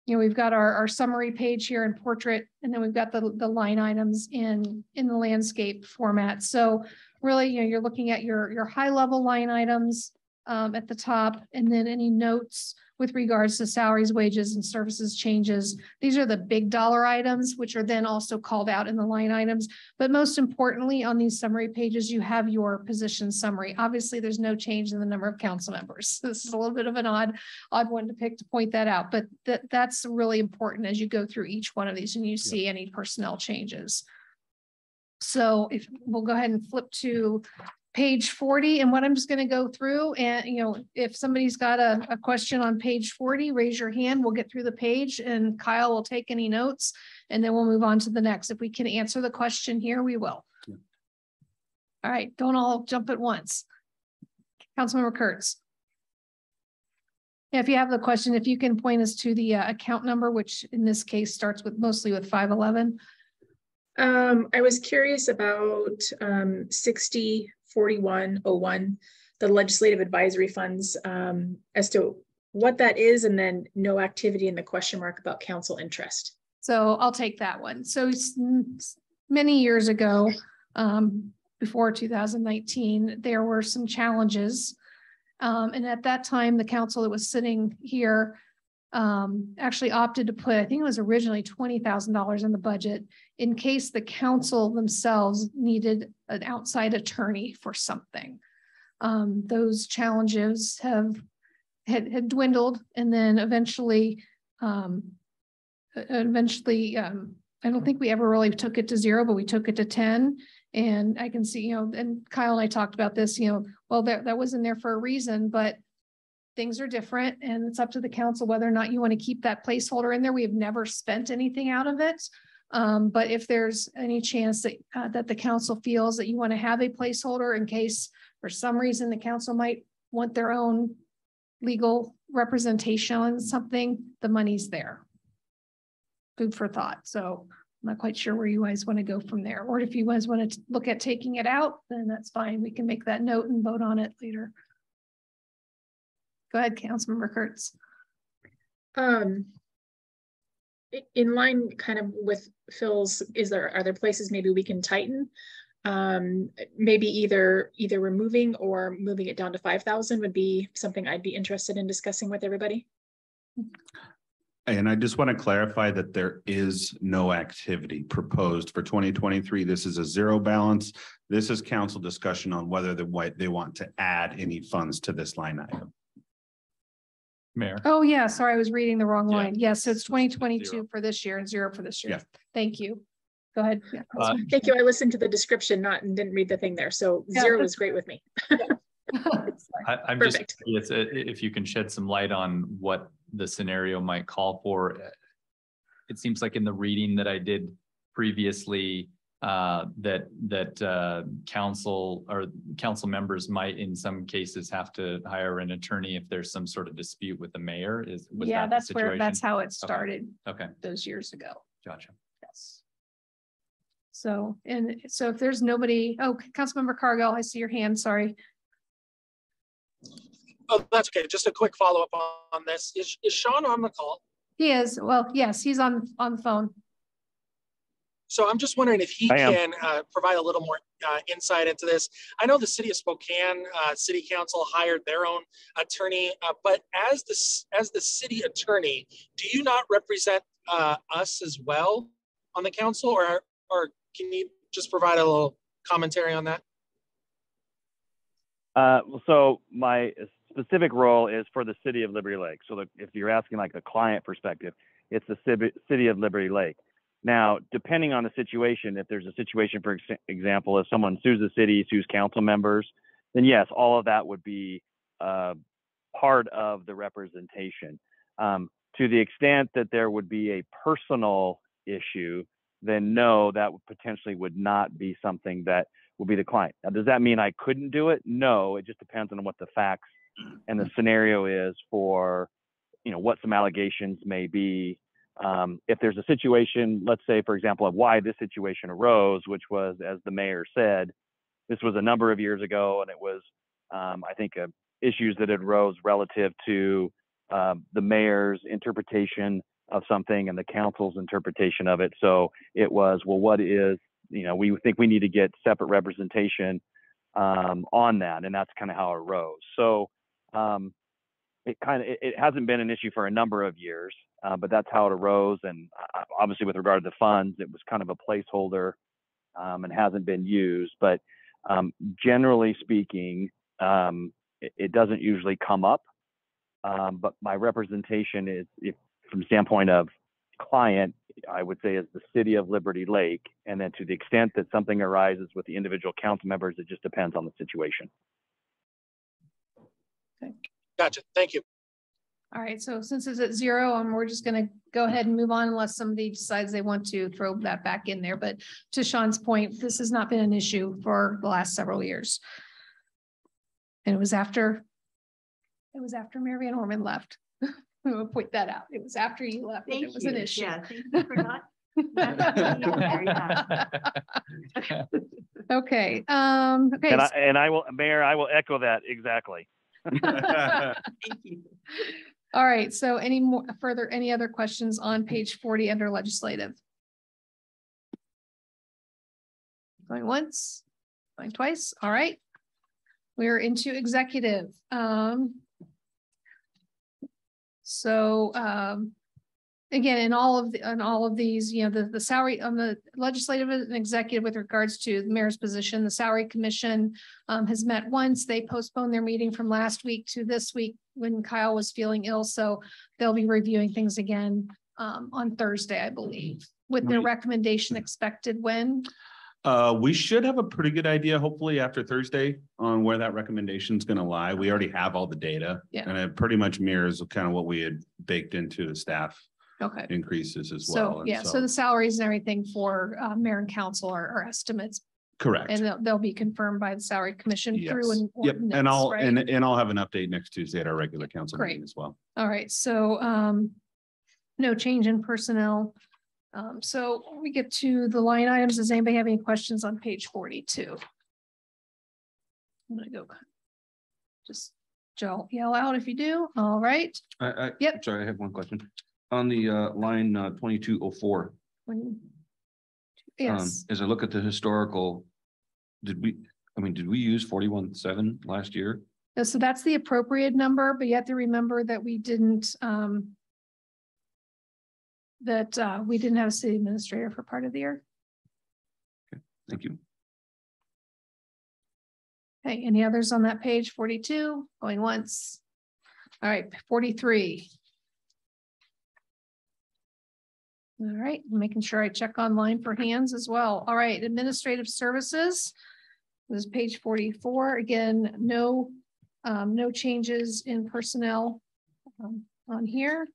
We've got our summary page here in portrait, and then we've got the line items in the landscape format. So really, you're looking at your high level line items at the top, and then any notes with regards to salaries, wages, and services changes. These are the big dollar items, which are then also called out in the line items. But most importantly, on these summary pages, you have your position summary. Obviously, there's no change in the number of council members. This is a little bit of an odd one to pick to point that out, but that's really important as you go through each one of these and you see any personnel changes. So if we'll go ahead and flip to page 40, and what I'm just going to go through, and if somebody's got a question on page 40, raise your hand. We'll get through the page and Kyle will take any notes, and then we'll move on to the next. If we can answer the question here, we will. Yeah. All right, don't all jump at once. Councilmember Kurtz. Yeah, if you have the question, if you can point us to the account number, which in this case starts with mostly with 511. I was curious about 604101, the legislative advisory funds, as to what that is, and then no activity in the question mark about council interest. So I'll take that one. So many years ago, before 2019, there were some challenges. And at that time, the council that was sitting here actually opted to put, I think it was originally $20,000 in the budget in case the council themselves needed an outside attorney for something. Those challenges had dwindled, and then eventually, I don't think we ever really took it to 0, but we took it to 10. And I can see, and Kyle and I talked about this, well, that was in there for a reason, but things are different, and it's up to the council whether or not you want to keep that placeholder in there. We have never spent anything out of it. But if there's any chance that, that the council feels that you want to have a placeholder in case for some reason the council might want their own legal representation on something, the money's there. Food for thought. So I'm not quite sure where you guys want to go from there. Or if you guys want to look at taking it out, then that's fine. We can make that note and vote on it later. Go ahead, Councilmember Kurtz. In line kind of with Phil's, are there places maybe we can tighten? Maybe either removing or moving it down to 5,000 would be something I'd be interested in discussing with everybody. And I just want to clarify that there is no activity proposed for 2023. This is a 0 balance. This is council discussion on whether they want to add any funds to this line item. Mayor. Oh yeah, sorry, I was reading the wrong line. Yes, so it's So 2022 0. for this year and 0 for this year. Yeah. Thank you. Go ahead. Yeah, Thank you. I listened to the description, and didn't read the thing there. So 0 is great with me. I'm just curious if you can shed some light on what the scenario might call for. It seems like in the reading that I did previously, that council members might in some cases have to hire an attorney if there's some sort of dispute with the mayor. Yeah, that's how it started. Okay. Those years ago. Gotcha. Yes. So if there's nobody, Councilmember Cargill, I see your hand. Sorry. Oh, that's okay. Just a quick follow up on this. Is Sean on the call? He is. Well, yes, he's on the phone. So I'm just wondering if he can provide a little more insight into this. I know the city of Spokane City Council hired their own attorney, but as the city attorney, do you not represent us as well on the council, or can you just provide a little commentary on that? So my specific role is for the city of Liberty Lake. So if you're asking like the client perspective, it's the city of Liberty Lake. Now, depending on the situation, if there's a situation, for example, if someone sues the city, sues council members, then yes, all of that would be part of the representation. To the extent that there would be a personal issue, then no, that potentially would not be something that will be the client. Now, does that mean I couldn't do it? No, it just depends on what the facts and the scenario is for, what some allegations may be. If there's a situation, let's say, for example, of why this situation arose, which was, as the mayor said, this was a number of years ago, and it was, I think, issues that arose relative to the mayor's interpretation of something and the council's interpretation of it. So it was, well, what is, we think we need to get separate representation on that, and that's kind of how it arose. So it hasn't been an issue for a number of years, but that's how it arose. And obviously, with regard to the funds, it was kind of a placeholder and hasn't been used. But generally speaking, it doesn't usually come up. But my representation is, from the standpoint of client, I would say is the city of Liberty Lake. And then to the extent that something arises with the individual council members, it just depends on the situation. Okay. Gotcha. Thank you. All right. So since it's at 0, we're just going to go ahead and move on unless somebody decides they want to throw that back in there. But to Sean's point, this has not been an issue for the last several years. And it was after Mary Van Orman left. We will point that out. It was after you left. Thank it was you. An issue. Yeah, thank you for not. Okay. Okay. And I will, Mayor, I will echo that exactly. Thank you. All right. So any other questions on page 40 under legislative? Going once, going twice. All right. We're into executive. So again, in all of these, you know, the salary on the legislative and executive with regards to the mayor's position, the salary commission has met once. They postponed their meeting from last week to this week when Kyle was feeling ill. So they'll be reviewing things again on Thursday, I believe, with their recommendation expected when. We should have a pretty good idea, hopefully after Thursday, on where that recommendation is going to lie. We already have all the data. Yeah. And it pretty much mirrors kind of what we had baked into the staff Okay. increases as well. So, And yeah, so the salaries and everything for mayor and council are estimates, correct. and they'll be confirmed by the salary commission through Yes. an Yep, ordinance, and I'll right? and I'll have an update next Tuesday at our regular council Great. meeting as well. All right, so no change in personnel. So when we get to the line items, does anybody have any questions on page 42? I'm gonna go. Just yell out if you do. All right. Yep. Sorry, I have one question. On the line 2204. Yes. As I look at the historical, did we use 41.7 last year? No, so that's the appropriate number, but you have to remember that we didn't have a city administrator for part of the year. Okay, thank you. Okay, any others on that page? 42, going once. All right, 43. All right, making sure I check online for hands as well. All right, administrative services. This is page 44. Again, no changes in personnel on here.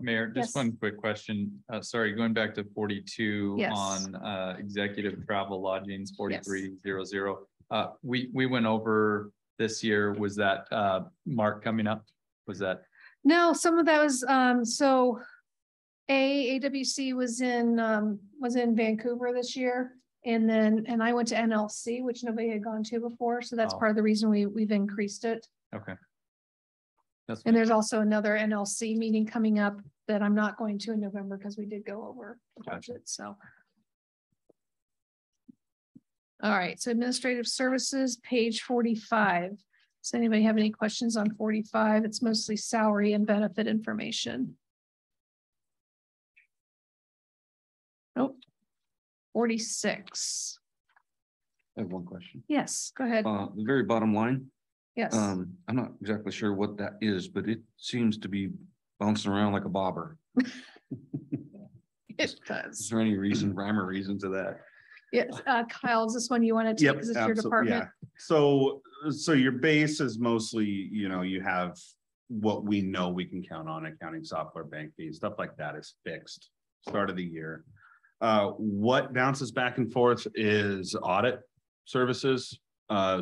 Mayor, just Yes. one quick question. Sorry, going back to 42 Yes. on executive travel lodgings, 4300. We went over this year. Was that mark coming up? Was that? No, some of that was so AWC was in Vancouver this year. And I went to NLC, which nobody had gone to before. So that's part of the reason we've increased it. Okay. And there's also another NLC meeting coming up that I'm not going to in November because we did go over the budget. So. All right, so administrative services, page 45. Does anybody have any questions on 45? It's mostly salary and benefit information. Nope. 46. I have one question. Yes, go ahead. The very bottom line. Yes. I'm not exactly sure what that is, but it seems to be bouncing around like a bobber. It does. Is there any rhyme or reason to that? Yes, Kyle, is this one you want to take? Yep, Because it's your absolutely. department. Yeah. So your base is mostly, you have what we know we can count on: accounting software, bank fees, stuff like that is fixed start of the year. What bounces back and forth is audit services.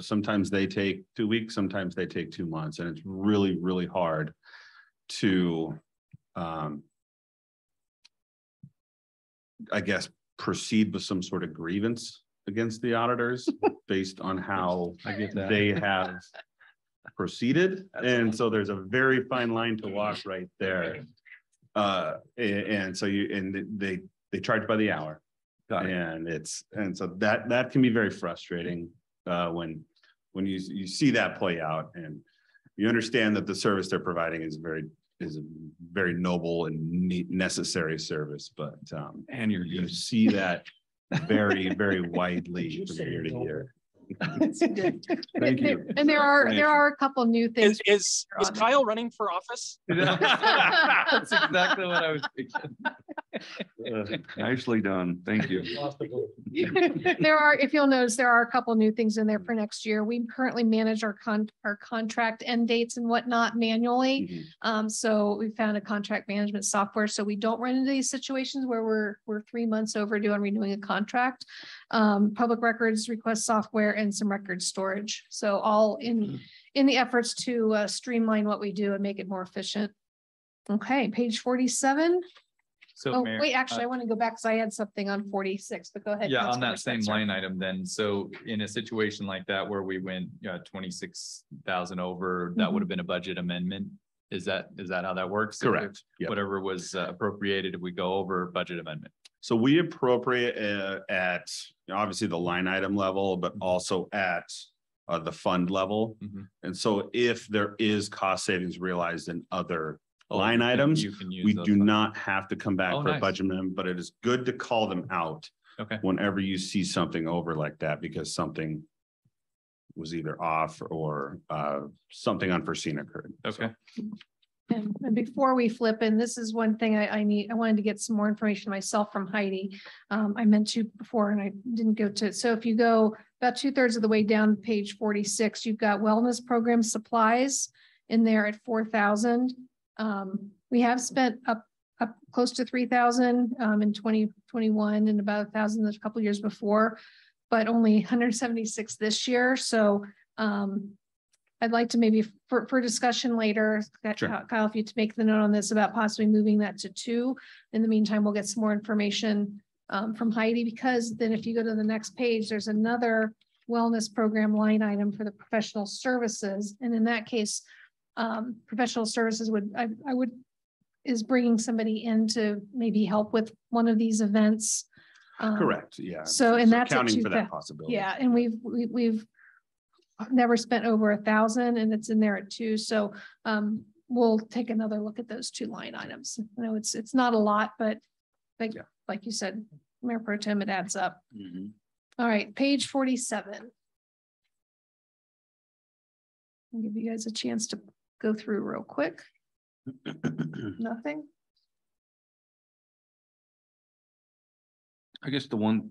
Sometimes they take 2 weeks, sometimes they take 2 months, and it's really, really hard to, I guess, proceed with some sort of grievance against the auditors based on how they have proceeded. And so there's a very fine line to walk right there. And so they charge by the hour. And so that can be very frustrating when you see that play out, and you understand that the service they're providing is a very noble and necessary service, but and you see that very, very widely from year to year. Thank you. And there are a couple new things. Is Kyle running for office? That's exactly what I was thinking. Nicely done. Thank you. There are, if you'll notice, there are a couple new things in there for next year. We currently manage our contract end dates and whatnot manually. So we found a contract management software, so we don't run into these situations where we're 3 months overdue on renewing a contract. Public records request software and some record storage. So all in the efforts to streamline what we do and make it more efficient. Okay, page 47. So Mayor, wait, actually, I want to go back because I had something on 46, but go ahead. Yeah, on that same line item then. So in a situation like that where we went 26,000 over, that would have been a budget amendment. Is that how that works? Correct. Yep. Whatever was appropriated, if we go over, budget amendment. So we appropriate at obviously the line item level, but also at the fund level. Mhm. And so if there is cost savings realized in other Oh, line you can- items, you can use we those do funds. not have to come back Oh, for a nice. budget amendment, but it is good to call them out Okay, whenever you see something over like that, because something was either off or something unforeseen occurred. okay. And before we flip in, this is one thing I wanted to get some more information myself from Heidi. I meant to before and I didn't go to it. So if you go about 2/3 of the way down page 46, you've got wellness program supplies in there at 4,000. We have spent up close to 3,000 in 2021 and about 1,000 a couple years before, but only 176 this year. So I'd like to maybe for discussion later, Sure. Kyle, if you to make the note on this about possibly moving that to 2. In the meantime, we'll get some more information from Heidi, because then if you go to the next page, there's another wellness program line item for the professional services. And in that case, professional services is bringing somebody in to maybe help with one of these events. Correct, yeah. So, and that's accounting for that 2,000. possibility. Yeah, and we've never spent over 1,000 and it's in there at 2. So we'll take another look at those 2 line items. I know it's not a lot, but like you said, Mayor Pro Tem, it adds up. Mhm. All right, page 47. I'll give you guys a chance to go through real quick. Nothing? I guess the one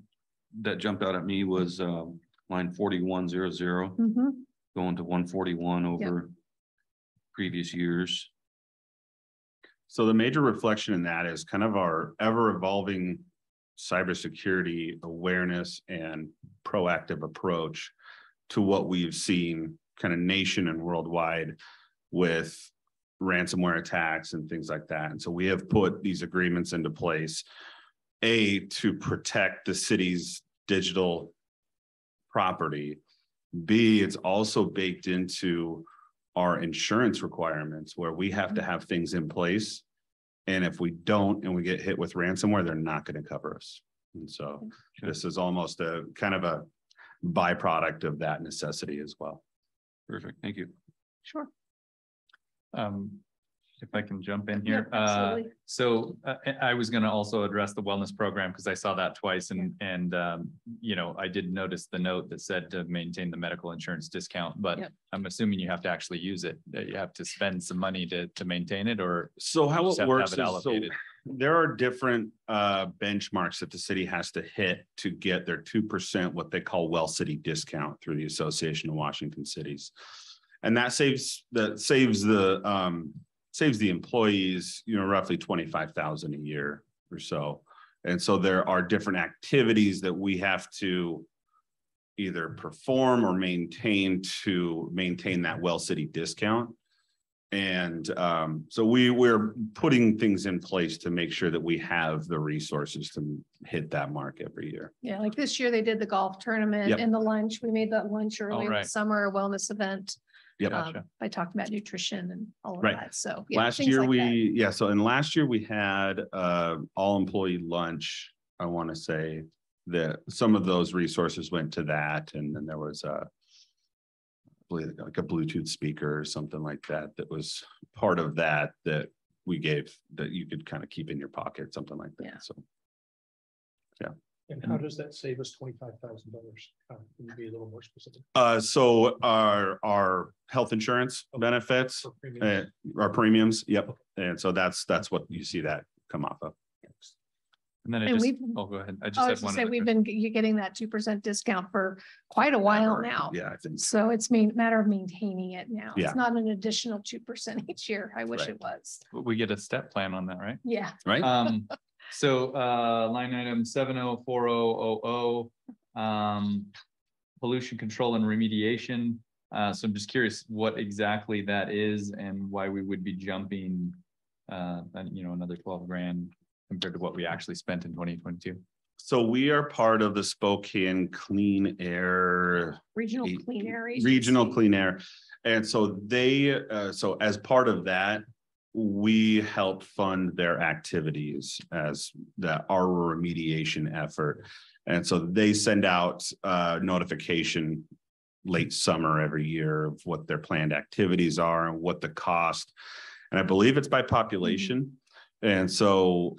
that jumped out at me was line 4100 Mm-hmm. going to 141 over previous years. So the major reflection in that is kind of our ever evolving cybersecurity awareness and proactive approach to what we've seen kind of nation and worldwide with ransomware attacks and things like that. And so we have put these agreements into place, to protect the city's digital property. B, it's also baked into our insurance requirements where we have to have things in place. And if we don't, and we get hit with ransomware, they're not going to cover us. And so this is almost a kind of a byproduct of that necessity as well. Perfect, thank you. Sure. If I can jump in here. Yep, absolutely. So I was going to also address the wellness program because I saw that twice and you know, I did notice the note that said to maintain the medical insurance discount, but I'm assuming you have to actually use it. You have to spend some money to maintain it, or so how it works is allocated. There are different benchmarks that the city has to hit to get their 2%, what they call Well City discount through the Association of Washington Cities. And that saves the employees, you know, roughly 25,000 a year or so. And so there are different activities that we have to either perform or maintain to maintain that Well City discount. And so we're putting things in place to make sure that we have the resources to hit that mark every year. Yeah, like this year they did the golf tournament and the lunch. We made that lunch early in the summer, a wellness event. Yep. I talked about nutrition and all of that. So last year so in last year we had all employee lunch. I want to say that some of those resources went to that, and then there was I believe like a Bluetooth speaker or something like that that was part of that we gave that you could kind of keep in your pocket, something like that. So And how does that save us $25,000? Can you be a little more specific? So our health insurance benefits, our premiums. Yep. And so that's what you see that come off of. And then go ahead. I just had one. We've been getting that 2% discount for quite a while now. Yeah, I think so. It's matter of maintaining it now. Yeah. It's not an additional 2% each year. I wish it was. We get a step plan on that, right? Yeah. Right. So line item 704000, pollution control and remediation. So I'm just curious what exactly that is and why we would be jumping, another 12 grand compared to what we actually spent in 2022. So we are part of the Spokane Clean Air Regional Clean Air Agency. Regional Clean Air. And so so as part of that, we help fund their activities as our remediation effort. And so they send out notification late summer every year of what their planned activities are and what the cost. And I believe it's by population. And so,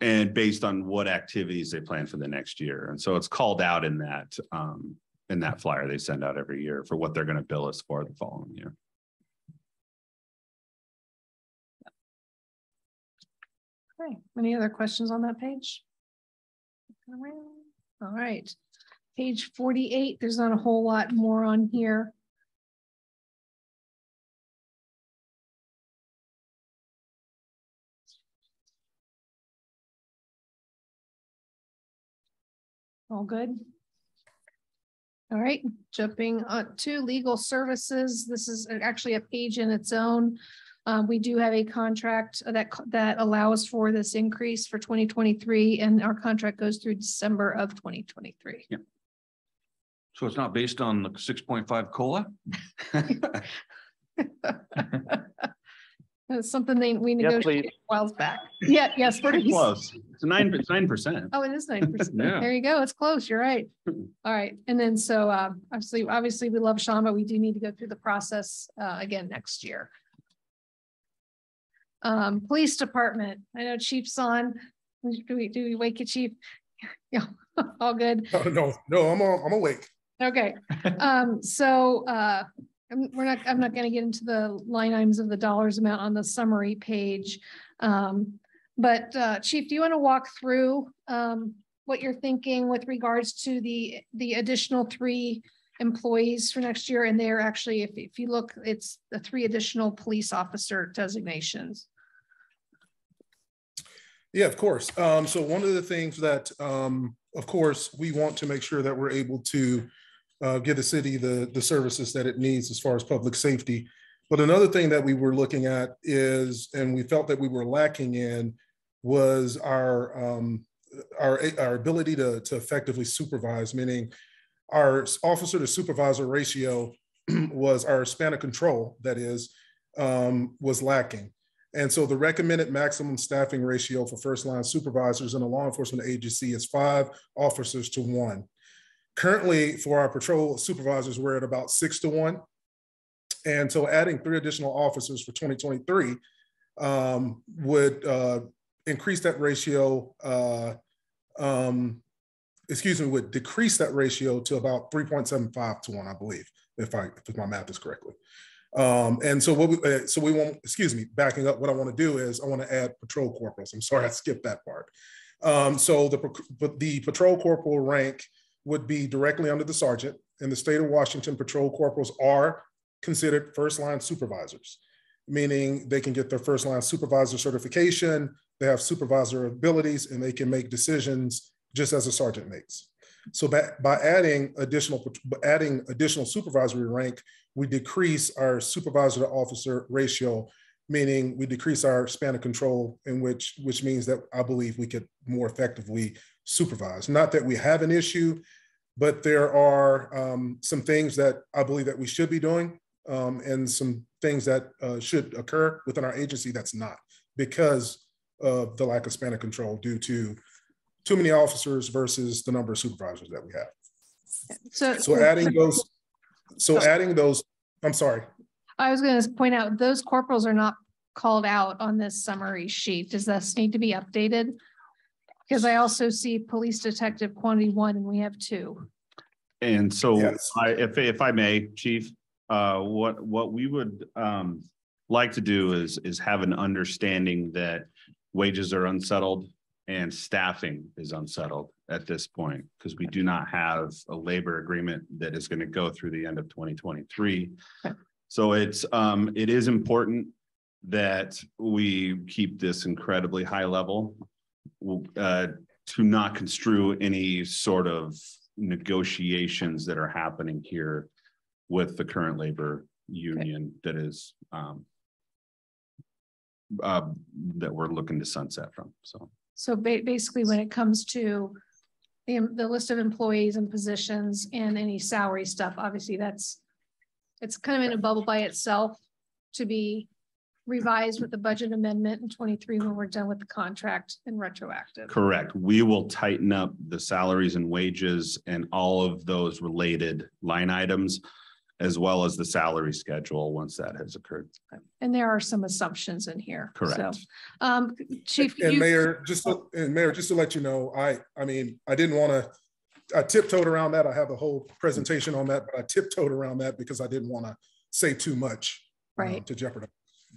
and based on what activities they plan for the next year. And so it's called out in that flyer they send out every year for what they're going to bill us for the following year. Okay, any other questions on that page? All right, page 48, there's not a whole lot more on here. All good. All right, jumping to legal services. This is actually a page in its own. We do have a contract that allows for this increase for 2023, and our contract goes through December of 2023. Yeah. So it's not based on the 6.5 COLA? That's something we Yes, negotiated please. a while back. Yeah, yes, Pretty please. close. It's 9%. Oh, it is 9%. Yeah. There you go. It's close. You're right. All right. And then so obviously we love Sean, but we do need to go through the process again next year. Police department. I know Chief's on. Do we wake you, Chief? Yeah, all good. No, I'm awake. Okay. I'm not going to get into the line items of the dollars amount on the summary page. But Chief, do you want to walk through what you're thinking with regards to the additional 3 employees for next year? And they're actually, if you look, it's the 3 additional police officer designations. Yeah, of course. So one of the things that, of course, we want to make sure that we're able to give the city the services that it needs as far as public safety. But another thing that we were looking at is, and we felt that we were lacking in, was our ability to effectively supervise, meaning our officer to supervisor ratio was our span of control, that is, was lacking. And so the recommended maximum staffing ratio for first line supervisors in a law enforcement agency is 5 officers to 1. Currently, for our patrol supervisors, we're at about 6 to 1. And so adding 3 additional officers for 2023 would increase that ratio, would decrease that ratio to about 3.75 to 1, I believe, if my math is correctly. And so we won't, backing up, what I want to do is I want to add patrol corporals. I'm sorry, I skipped that part. So the patrol corporal rank would be directly under the sergeant. In the state of Washington, patrol corporals are considered first line supervisors, meaning they can get their first line supervisor certification, they have supervisor abilities, and they can make decisions just as a sergeant makes. So by adding additional supervisory rank, we decrease our supervisor to officer ratio, meaning we decrease our span of control, in which means that I believe we could more effectively supervise. Not that we have an issue, but there are some things that I believe that we should be doing, and some things that should occur within our agency that's not, because of the lack of span of control due to too many officers versus the number of supervisors that we have. So adding those, I'm sorry. I was going to point out those corporals are not called out on this summary sheet. Does this need to be updated? Because I also see police detective quantity 1 and we have 2. And so yes. if I may, Chief, what we would like to do is have an understanding that wages are unsettled and staffing is unsettled at this point, because we do not have a labor agreement that is going to go through the end of 2023. Okay. So it is important that we keep this incredibly high level, to not construe any sort of negotiations that are happening here with the current labor union that is that we're looking to sunset from. So basically, when it comes to the list of employees and positions and any salary stuff, obviously it's kind of in a bubble by itself to be revise with the budget amendment in 23 when we're done with the contract and retroactive. Correct. We will tighten up the salaries and wages and all of those related line items, as well as the salary schedule once that has occurred. And there are some assumptions in here. Correct. So, Chief. And Mayor, just to let you know, I mean, I didn't want to, I tiptoed around that. I have a whole presentation on that, but I tiptoed around that because I didn't want to say too much to jeopardize.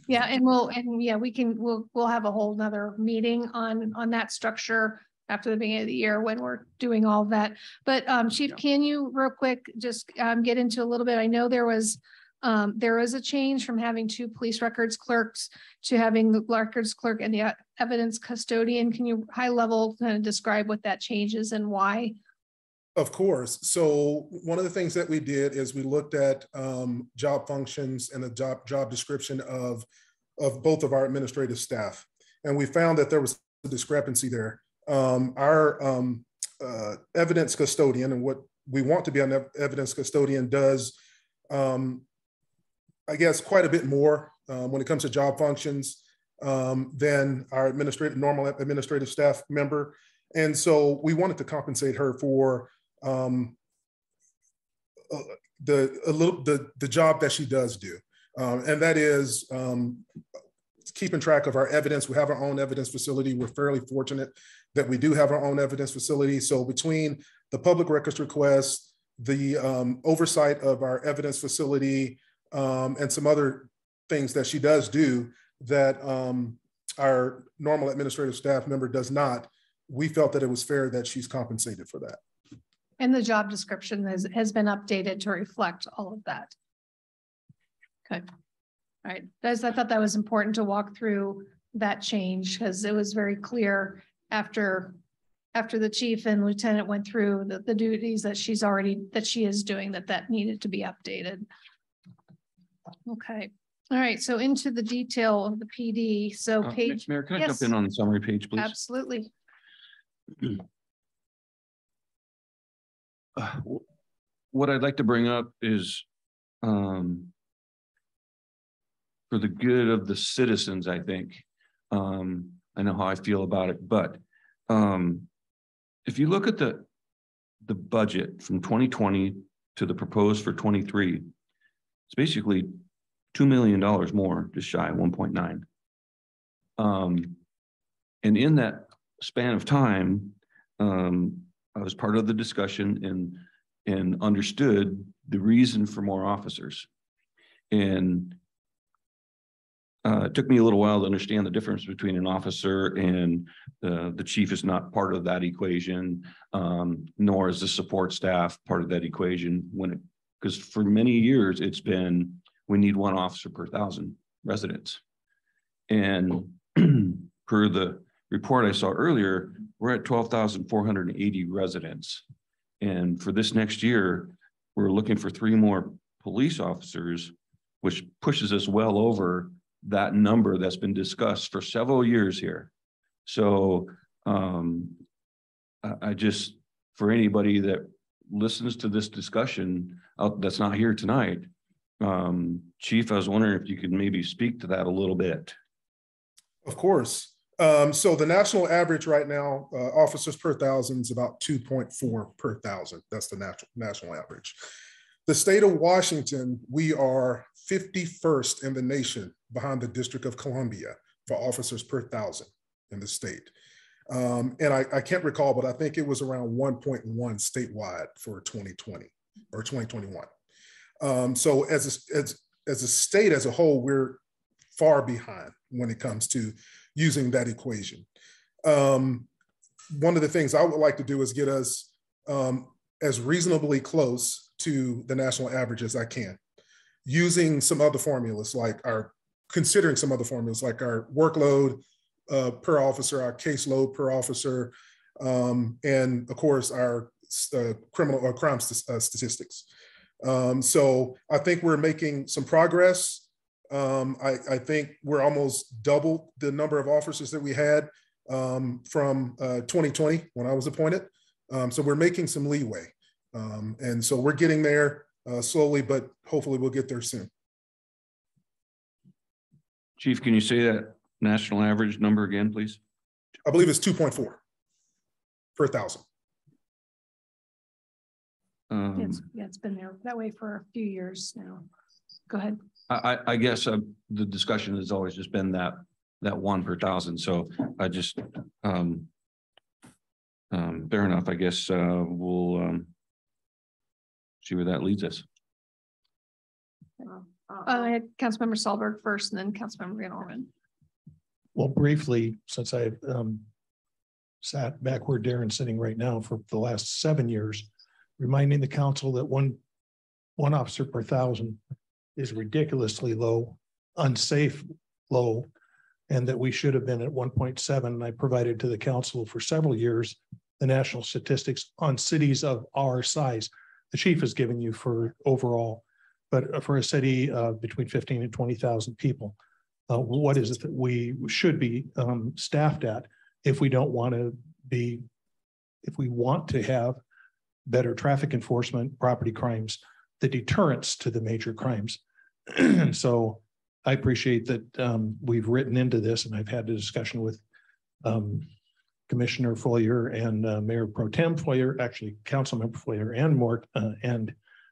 Yeah, and we'll have a whole nother meeting on that structure after the beginning of the year when we're doing all of that. But Chief, can you real quick just get into a little bit? I know there was a change from having 2 police records clerks to having the records clerk and the evidence custodian. Can you high level kind of describe what that change is and why? Of course. So one of the things that we did is we looked at job functions and the job description of both of our administrative staff. And we found that there was a discrepancy there. Our evidence custodian and what we want to be an evidence custodian does, I guess, quite a bit more when it comes to job functions than our normal administrative staff member. And so we wanted to compensate her for the job that she does do. And that is keeping track of our evidence. We have our own evidence facility. We're fairly fortunate that we do have our own evidence facility. So between the public records request, the oversight of our evidence facility, and some other things that she does do that our normal administrative staff member does not, we felt that it was fair that she's compensated for that. And the job description has been updated to reflect all of that. Okay. All right. I thought that was important to walk through that change because it was very clear after the chief and lieutenant went through the duties that she is doing that needed to be updated. Okay. All right. So into the detail of the PD. So page. Mayor, can I jump in on the summary page, please? Absolutely. What I'd like to bring up is for the good of the citizens, I think. I know how I feel about it, but if you look at the budget from 2020 to the proposed for 23, it's basically $2 million more, just shy of 1.9. And in that span of time, I was part of the discussion and understood the reason for more officers. And it took me a little while to understand the difference between an officer and the chief is not part of that equation, nor is the support staff part of that equation. Because for many years it's been, we need 1 officer per 1,000 residents. And per the report I saw earlier, we're at 12,480 residents. And for this next year, we're looking for 3 more police officers, which pushes us well over that number that's been discussed for several years here. So I just, for anybody that listens to this discussion that's not here tonight, Chief, I was wondering if you could maybe speak to that a little bit. Of course. So the national average right now, officers per 1,000 is about 2.4 per 1,000. That's the national average. The state of Washington, we are 51st in the nation behind the District of Columbia for officers per 1,000 in the state. And I can't recall, but I think it was around 1.1 statewide for 2020 or 2021. So as a state as a whole, we're far behind when it comes to using that equation. One of the things I would like to do is get us as reasonably close to the national average as I can, using some other formulas considering some other formulas like our workload per officer, our caseload per officer, and of course our criminal or crime statistics. So I think we're making some progress. I think we're almost double the number of officers that we had from 2020 when I was appointed. So we're making some leeway. And so we're getting there slowly, but hopefully we'll get there soon. Chief, can you say that national average number again, please? I believe it's 2.4 per thousand. It's been there that way for a few years now. Go ahead. I guess the discussion has always just been that 1 per thousand. So I just fair enough. I guess we'll see where that leads us. I had Councilmember Sahlberg first, and then Councilmember Van Orman. Well, briefly, since I've sat back where Darren's sitting right now for the last 7 years, reminding the council that one officer per thousand is ridiculously low, unsafe low, and that we should have been at 1.7. And I provided to the council for several years the national statistics on cities of our size. The chief has given you for overall, but for a city between 15 and 20,000 people, what is it that we should be staffed at if we don't want to be, if we want to have better traffic enforcement, property crimes, the deterrence to the major crimes. So I appreciate that we've written into this, and I've had a discussion with Commissioner Foyer and Mayor Pro Tem Foyer, actually Councilmember Foyer and Mort,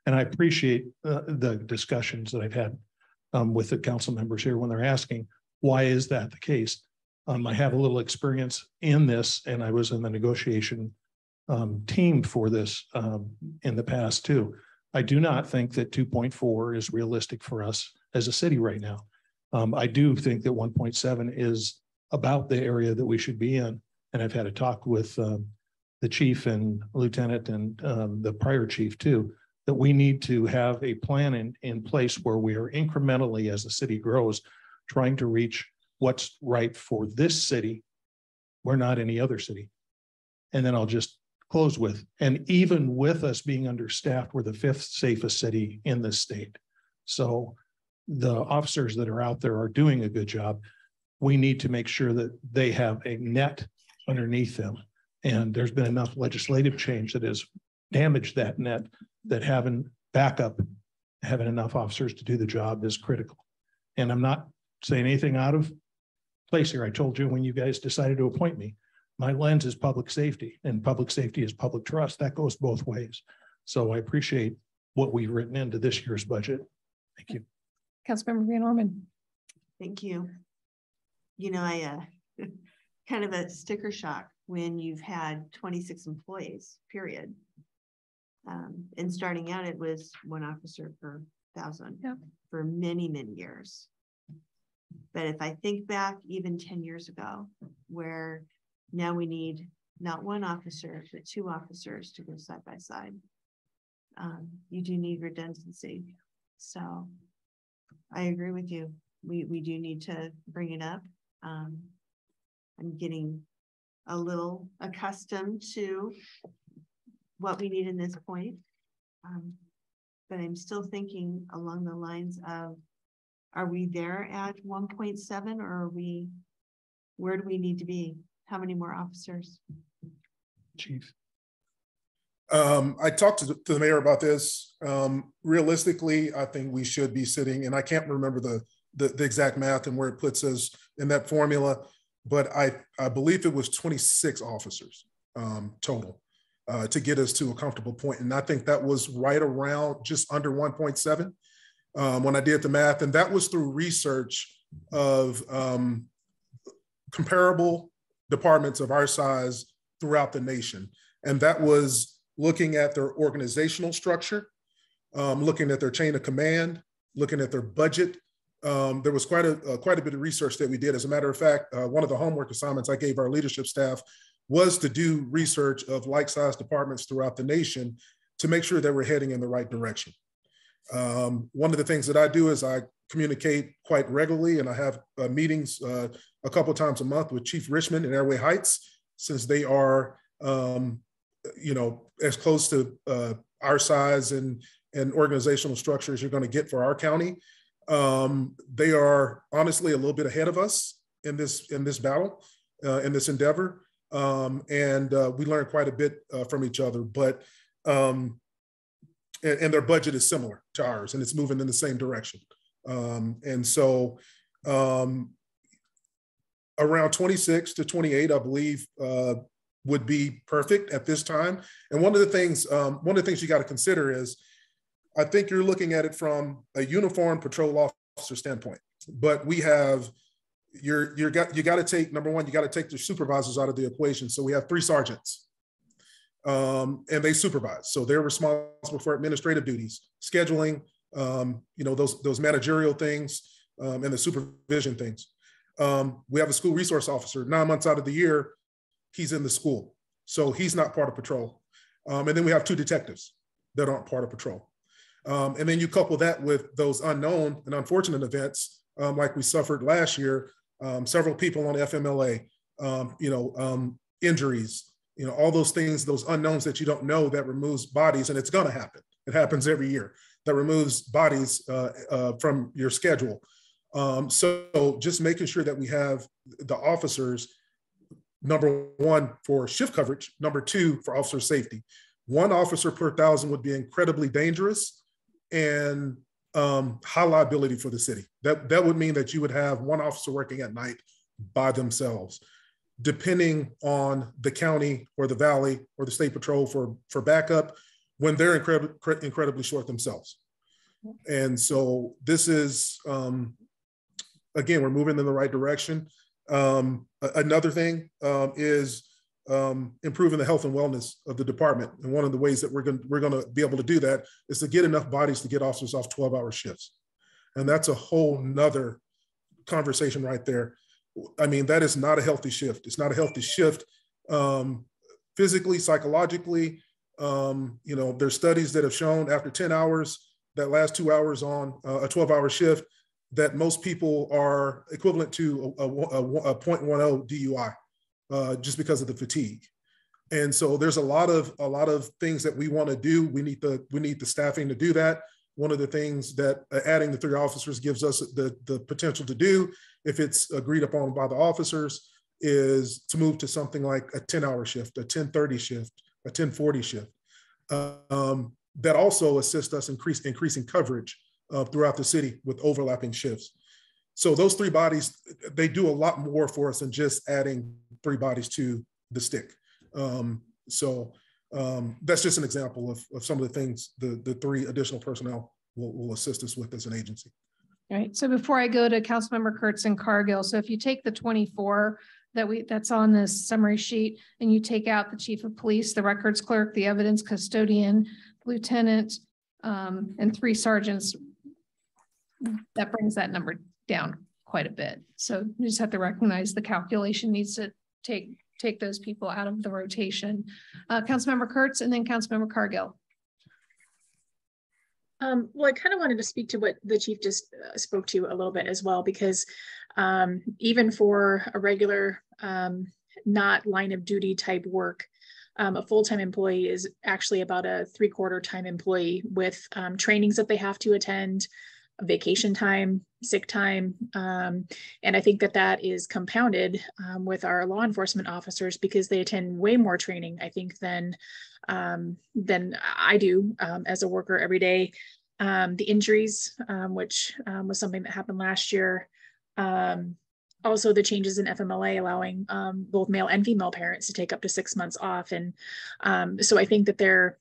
and I appreciate the discussions that I've had with the council members here when they're asking, why is that the case? I have a little experience in this, and I was in the negotiation team for this in the past too. I do not think that 2.4 is realistic for us as a city right now. I do think that 1.7 is about the area that we should be in. And I've had a talk with the chief and lieutenant and the prior chief too, that we need to have a plan in place where we are incrementally, as the city grows, trying to reach what's right for this city. We're not any other city. And then I'll just close with, and even with us being understaffed, we're the 5th safest city in this state. So the officers that are out there are doing a good job. We need to make sure that they have a net underneath them. And there's been enough legislative change that has damaged that net, that having backup, having enough officers to do the job is critical. And I'm not saying anything out of place here. I told you when you guys decided to appoint me, my lens is public safety, and public safety is public trust. That goes both ways. So I appreciate what we've written into this year's budget. Thank you. Councilmember Van Orman. Thank you. You know, I kind of a sticker shock when you've had 26 employees, period. And starting out, it was 1 officer per 1,000 for many, many years. But if I think back even 10 years ago, where now we need not 1 officer, but 2 officers to go side by side. You do need redundancy. So I agree with you. We do need to bring it up. I'm getting a little accustomed to what we need in this point. But I'm still thinking along the lines of, are we there at 1.7, or are we, where do we need to be? How many more officers? Chief. I talked to the mayor about this. Realistically, I think we should be sitting, and I can't remember the exact math and where it puts us in that formula, but I believe it was 26 officers total to get us to a comfortable point. And I think that was right around just under 1.7 when I did the math. And that was through research of comparable departments of our size throughout the nation. And that was looking at their organizational structure, looking at their chain of command, looking at their budget. There was quite a bit of research that we did. As a matter of fact, one of the homework assignments I gave our leadership staff was to do research of like-sized departments throughout the nation to make sure that we're heading in the right direction. One of the things that I do is I communicate quite regularly, and I have meetings a couple of times a month with Chief Richmond and Airway Heights, since they are, you know, as close to our size and organizational structure as you're going to get for our county. They are honestly a little bit ahead of us in this battle, in this endeavor, and we learned quite a bit from each other. But and their budget is similar to ours, and it's moving in the same direction. And so Around 26 to 28, I believe, would be perfect at this time. And one of the things you got to consider is, I think you're looking at it from a uniformed patrol officer standpoint, but we have you got to take, number one, you got to take the supervisors out of the equation. So we have 3 sergeants, and they supervise. So they're responsible for administrative duties, scheduling, those managerial things, and the supervision things. We have a school resource officer. 9 months out of the year, he's in the school, so he's not part of patrol. And then we have 2 detectives that aren't part of patrol. And then you couple that with those unknown and unfortunate events, like we suffered last year, several people on FMLA, injuries, all those things, those unknowns that you don't know, that removes bodies, and it's going to happen. It happens every year, that removes bodies from your schedule. So just making sure that we have the officers, number one, for shift coverage, number 2, for officer safety. 1 officer per 1,000 would be incredibly dangerous and high liability for the city. That would mean that you would have 1 officer working at night by themselves, depending on the county or the valley or the state patrol for backup, when they're incredibly short themselves. And so this is, again, we're moving in the right direction. Another thing is improving the health and wellness of the department. And one of the ways that we're going to be able to do that is to get enough bodies to get officers off 12-hour shifts. And that's a whole nother conversation right there. I mean, that is not a healthy shift. It's not a healthy shift physically, psychologically. There's studies that have shown after 10 hours, that last 2 hours on a 12-hour shift, that most people are equivalent to a 0.10 DUI. Just because of the fatigue. And so there's a lot of things that we want to do. We need the staffing to do that. One of the things that adding the 3 officers gives us the potential to do, if it's agreed upon by the officers, is to move to something like a 10-hour shift, a 10:30 shift, a 10:40 shift. That also assists us increasing coverage throughout the city with overlapping shifts. So those 3 bodies, they do a lot more for us than just adding 3 bodies to the stick. That's just an example of some of the things the 3 additional personnel will assist us with as an agency. All right. So before I go to Councilmember Kurtz and Cargill, so if you take the 24 that's on this summary sheet, and you take out the chief of police, the records clerk, the evidence custodian, lieutenant, and 3 sergeants, that brings that number down quite a bit. So you just have to recognize the calculation needs to take those people out of the rotation. Councilmember Kurtz and then Councilmember Cargill. Well, I kind of wanted to speak to what the chief just spoke to a little bit as well, because even for a regular, not line of duty type work, a full-time employee is actually about a 3/4 time employee with trainings that they have to attend, vacation time, sick time. And I think that is compounded with our law enforcement officers, because they attend way more training, I think, than I do as a worker every day. The injuries, which was something that happened last year. Also the changes in FMLA allowing both male and female parents to take up to 6 months off. And so I think that they're,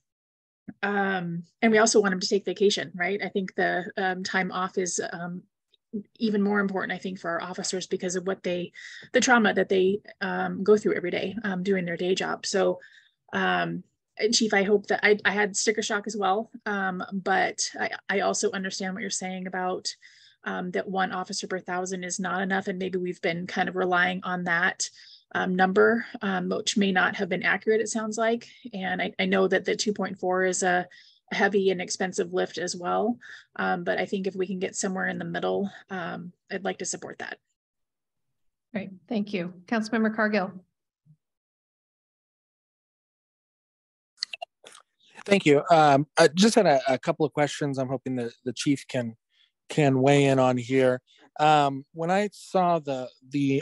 and we also want them to take vacation, right? I think the time off is even more important, I think, for our officers, because of the trauma that they go through every day doing their day job. So Chief, I hope that I had sticker shock as well, but I also understand what you're saying about that 1 officer per 1,000 is not enough, and maybe we've been kind of relying on that number, which may not have been accurate, it sounds like. And I know that the 2.4 is a heavy and expensive lift as well, but I think if we can get somewhere in the middle, I'd like to support that. Great, thank you. Councilmember Cargill. Thank you. I just had a couple of questions I'm hoping that the chief can weigh in on here. When I saw the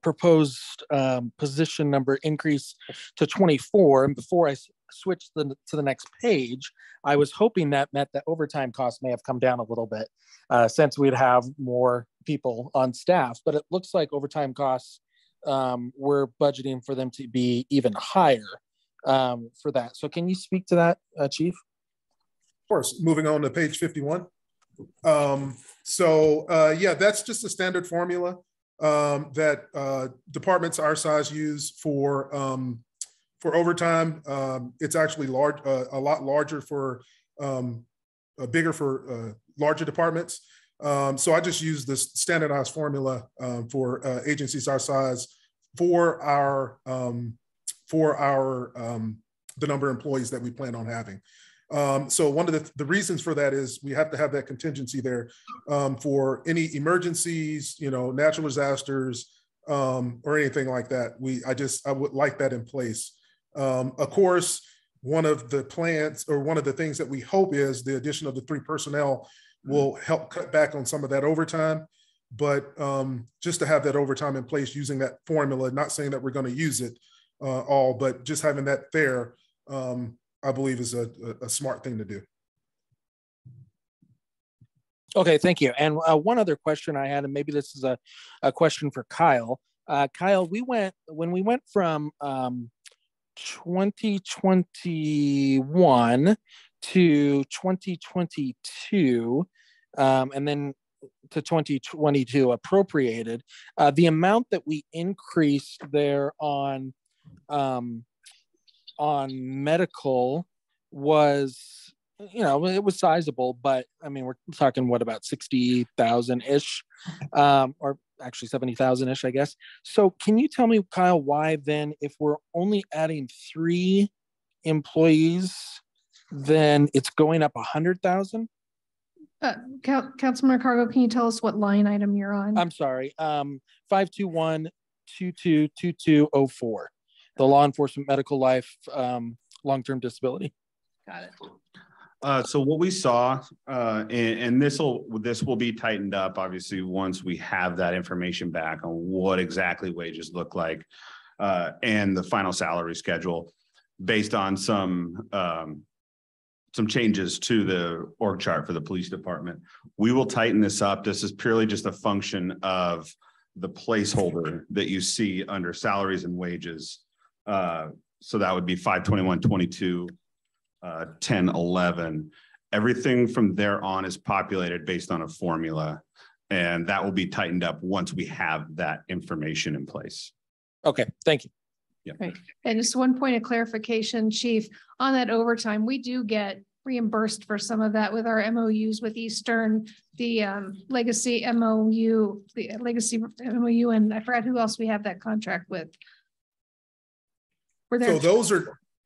proposed position number increase to 24, and before I switched to the next page, I was hoping that meant that overtime costs may have come down a little bit, since we'd have more people on staff, but it looks like overtime costs, we're budgeting for them to be even higher for that. So can you speak to that, Chief? Of course, moving on to page 51. Yeah, that's just a standard formula that departments our size use for overtime. It's actually a lot larger for bigger for larger departments. So I just use this standardized formula for agencies our size for our the number of employees that we plan on having. So one of the reasons for that is we have to have that contingency there for any emergencies, natural disasters, or anything like that. I would like that in place. Of course, one of the plans or one of the things that we hope is the addition of the 3 personnel will help cut back on some of that overtime. But just to have that overtime in place using that formula, not saying that we're going to use it all, but just having that there, I believe is a smart thing to do. Okay, thank you. And one other question I had, and maybe this is a question for Kyle. Kyle, when we went from 2021 to 2022, and then to 2022 appropriated, the amount that we increased there on medical was, it was sizable, but I mean, we're talking what, about 60,000-ish, or actually 70,000-ish, I guess. So can you tell me, Kyle, why then, if we're only adding 3 employees, then it's going up 100,000? Councilman Cargo, can you tell us what line item you're on? I'm sorry, 521-222204, the law enforcement medical life long-term disability. Got it. So what we saw, and this will be tightened up, obviously, once we have that information back on what exactly wages look like, and the final salary schedule, based on some changes to the org chart for the police department. We will tighten this up. This is purely just a function of the placeholder that you see under salaries and wages. So that would be 521.22, 1011. Everything from there on is populated based on a formula, and that will be tightened up once we have that information in place. Okay, thank you. Yeah. Right. And just one point of clarification, Chief, on that overtime, we do get reimbursed for some of that with our MOUs with Eastern, the legacy MOU, and I forgot who else we have that contract with. So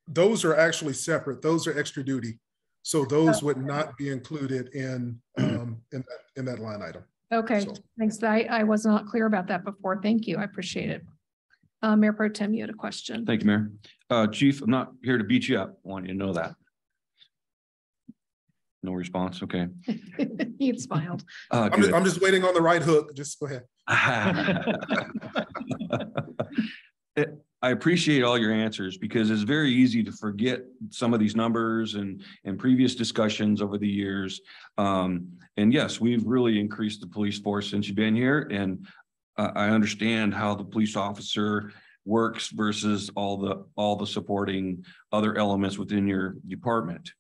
those are actually separate. Those are extra duty. So those would not be included in that line item. Okay, so. Thanks. I was not clear about that before. Thank you. I appreciate it. Mayor Pro Tem, you had a question. Thank you, Mayor. Chief, I'm not here to beat you up. I want you to know that. No response. Okay. He smiled. I'm just waiting on the right hook. Just go ahead. I appreciate all your answers, because it's very easy to forget some of these numbers and previous discussions over the years. And yes, we've really increased the police force since you've been here. And I understand how the police officer works versus all the supporting other elements within your department.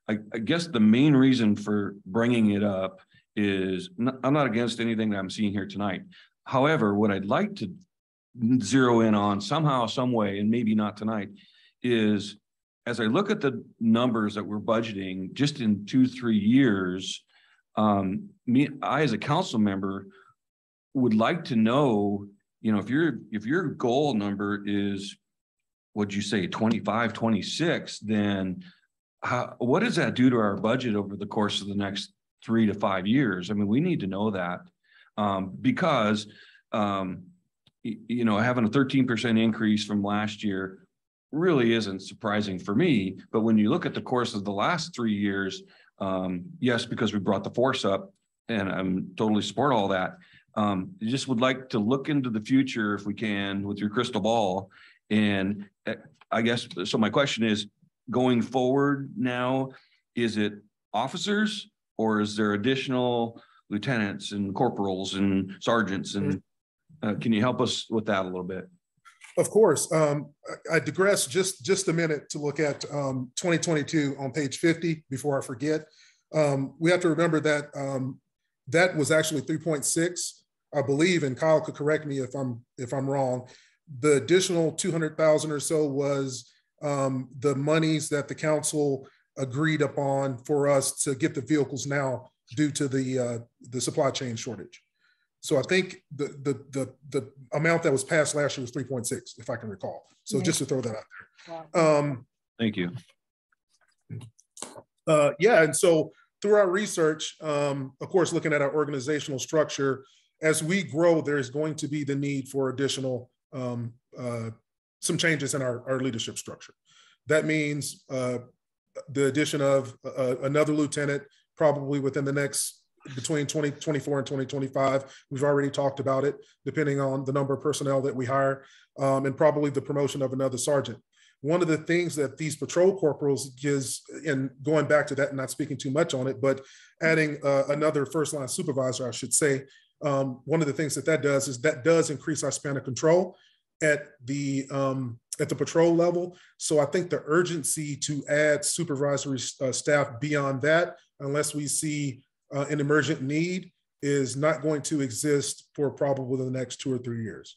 I guess the main reason for bringing it up is I'm not against anything that I'm seeing here tonight. However, what I'd like to zero in on somehow, some way, and maybe not tonight, is as I look at the numbers that we're budgeting just in 2-3 years, I as a council member would like to know, if your goal number is, what'd you say, 25, 26, then what does that do to our budget over the course of the next 3 to 5 years? I mean, we need to know that because having a 13% increase from last year really isn't surprising for me. But when you look at the course of the last 3 years, yes, because we brought the force up, and I'm totally support all that. Just would like to look into the future if we can with your crystal ball. And I guess, so my question is, going forward now, is it officers or is there additional lieutenants and corporals and sergeants and can you help us with that a little bit? Of course. I digress just a minute to look at 2022 on page 50 before I forget. We have to remember that that was actually 3.6, I believe, and Kyle could correct me if I'm wrong. The additional 200,000 or so was the monies that the council agreed upon for us to get the vehicles now due to the supply chain shortage. So I think the amount that was passed last year was 3.6, if I can recall. So just to throw that out there. Thank you. Yeah, and so through our research, of course, looking at our organizational structure, as we grow, there's going to be the need for additional, some changes in our leadership structure. That means the addition of another lieutenant, probably within the next, between 2024 and 2025. We've already talked about it, depending on the number of personnel that we hire, and probably the promotion of another sergeant. One of the things that these patrol corporals gives, and going back to that and not speaking too much on it, but adding another first line supervisor, I should say, one of the things that does is that does increase our span of control at the patrol level. So I think the urgency to add supervisory staff beyond that, unless we see an emergent need, is not going to exist for probably the next 2 or 3 years.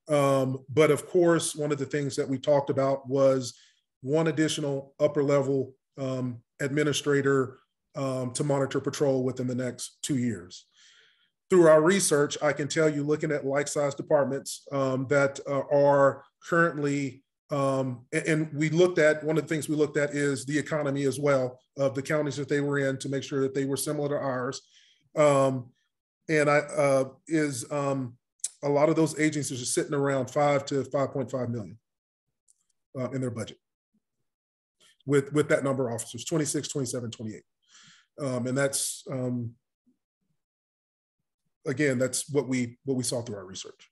But of course, one of the things that we talked about was one additional upper level administrator to monitor patrol within the next 2 years. Through our research, I can tell you, looking at like-sized departments that are currently, and we looked at, one of the things we looked at is the economy as well of the counties that they were in to make sure that they were similar to ours. A lot of those agencies are sitting around 5 to 5.5 million in their budget with that number of officers, 26, 27, 28. And that's, again, that's what we saw through our research.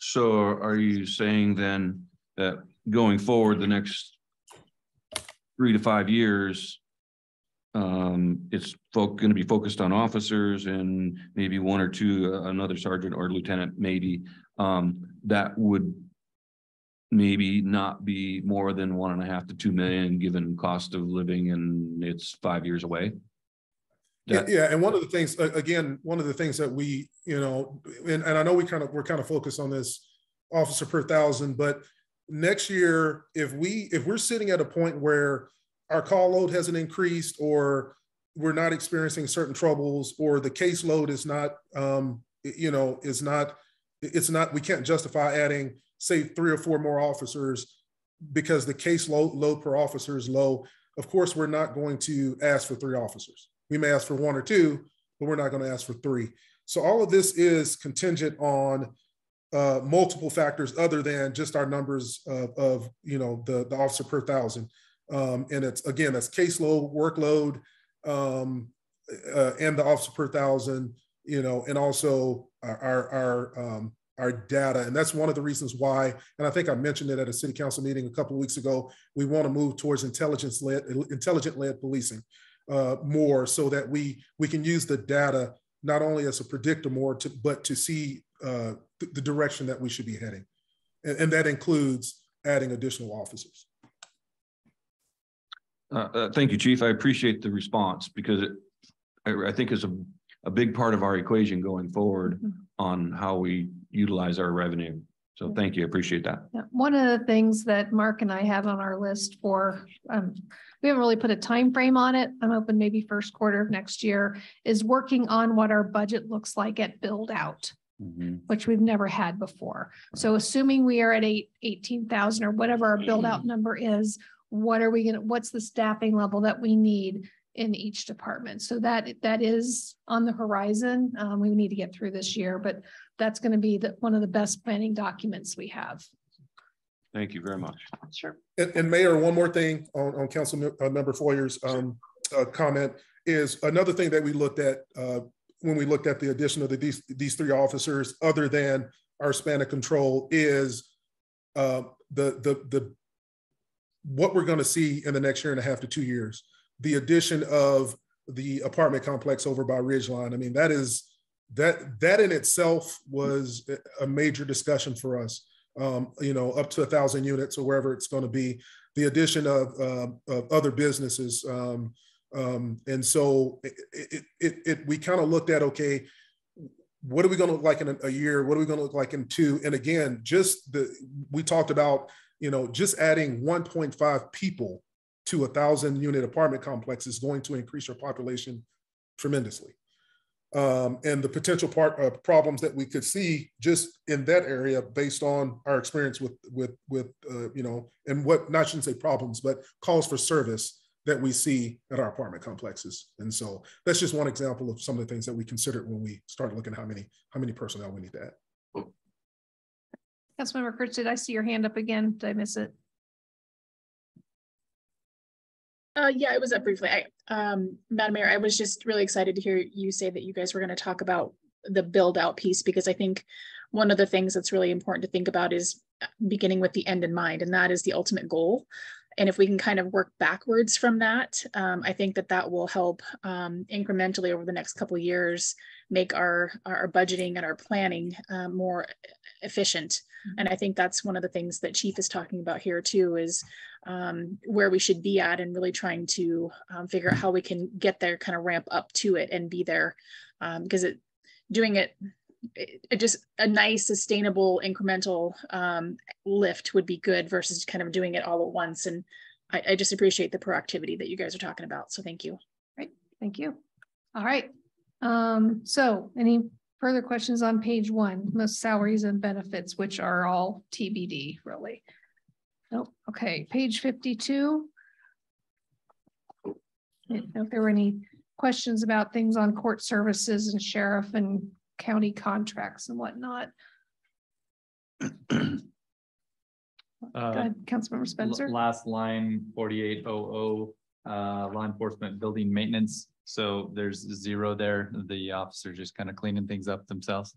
So are you saying then that going forward the next 3 to 5 years, it's going to be focused on officers and maybe 1 or 2, another sergeant or lieutenant, maybe, that would maybe not be more than 1.5 to 2 million given cost of living, and it's 5 years away? Yeah, and one of the things, again, one of the things that we, and I know we're kind of focused on this officer per thousand, but next year, if we're sitting at a point where our call load hasn't increased, or we're not experiencing certain troubles, or the caseload is not, we can't justify adding, say, 3 or 4 more officers because the caseload per officer is low. Of course, we're not going to ask for 3 officers. We may ask for 1 or 2, but we're not going to ask for 3. So all of this is contingent on multiple factors other than just our numbers of the officer per thousand. And it's, again, that's caseload, workload, and the officer per thousand, and also our data. And that's one of the reasons why, and I think I mentioned it at a city council meeting a couple of weeks ago, we want to move towards intelligent-led policing more, so that we can use the data not only as a predictor more, but to see the direction that we should be heading. And that includes adding additional officers. Thank you, Chief. I appreciate the response, because I think is a big part of our equation going forward on how we utilize our revenue. So thank you. I appreciate that. Yeah. One of the things that Mark and I have on our list for, we haven't really put a time frame on it. I'm hoping maybe first quarter of next year, is working on what our budget looks like at build out, which we've never had before. So assuming we are at 18,000 or whatever our build out number is, what's the staffing level that we need in each department? So that is on the horizon. We need to get through this year, but that's going to be one of the best planning documents we have. Thank you very much. Sure. And Mayor, one more thing on Council Member Foyer's comment is another thing that we looked at when we looked at the addition of these 3 officers, other than our span of control, is what we're going to see in the next 1.5 to 2 years. The addition of the apartment complex over by Ridgeline. I mean, that in itself was a major discussion for us. You know, up to 1,000 units or wherever it's going to be. The addition of other businesses, and so we kind of looked at, okay, what are we going to look like in a year? What are we going to look like in 2? And again, we talked about, you know, just adding 1.5 people to 1,000 unit apartment complex is going to increase your population tremendously. And the potential problems that we could see just in that area based on our experience with you know, and what, not shouldn't say problems, but calls for service that we see at our apartment complexes. And so that's just one example of some of the things that we considered when we started looking at how many personnel we need to add. Councilmember Kurtz, did I see your hand up again? Did I miss it? Yeah, it was up briefly. Madam Mayor, I was just really excited to hear you say that you guys were going to talk about the build out piece, because I think one of the things that's really important to think about is beginning with the end in mind, and that is the ultimate goal. And if we can kind of work backwards from that, I think that will help incrementally over the next couple of years make our budgeting and our planning more efficient. And I think that's one of the things that Chief is talking about here too, is where we should be at, and really trying to figure out how we can get there, kind of ramp up to it and be there, because doing it just a nice, sustainable, incremental lift would be good versus kind of doing it all at once. And I just appreciate the proactivity that you guys are talking about. So thank you. Great, thank you. All right. So any further questions on page 1, most salaries and benefits, which are all TBD really? Nope. Okay, page 52. I didn't know if there were any questions about things on court services and sheriff and county contracts and whatnot. Go ahead, Councilmember Spencer. Last line 4800, law enforcement building maintenance. So there's 0 there. The officers just kind of cleaning things up themselves.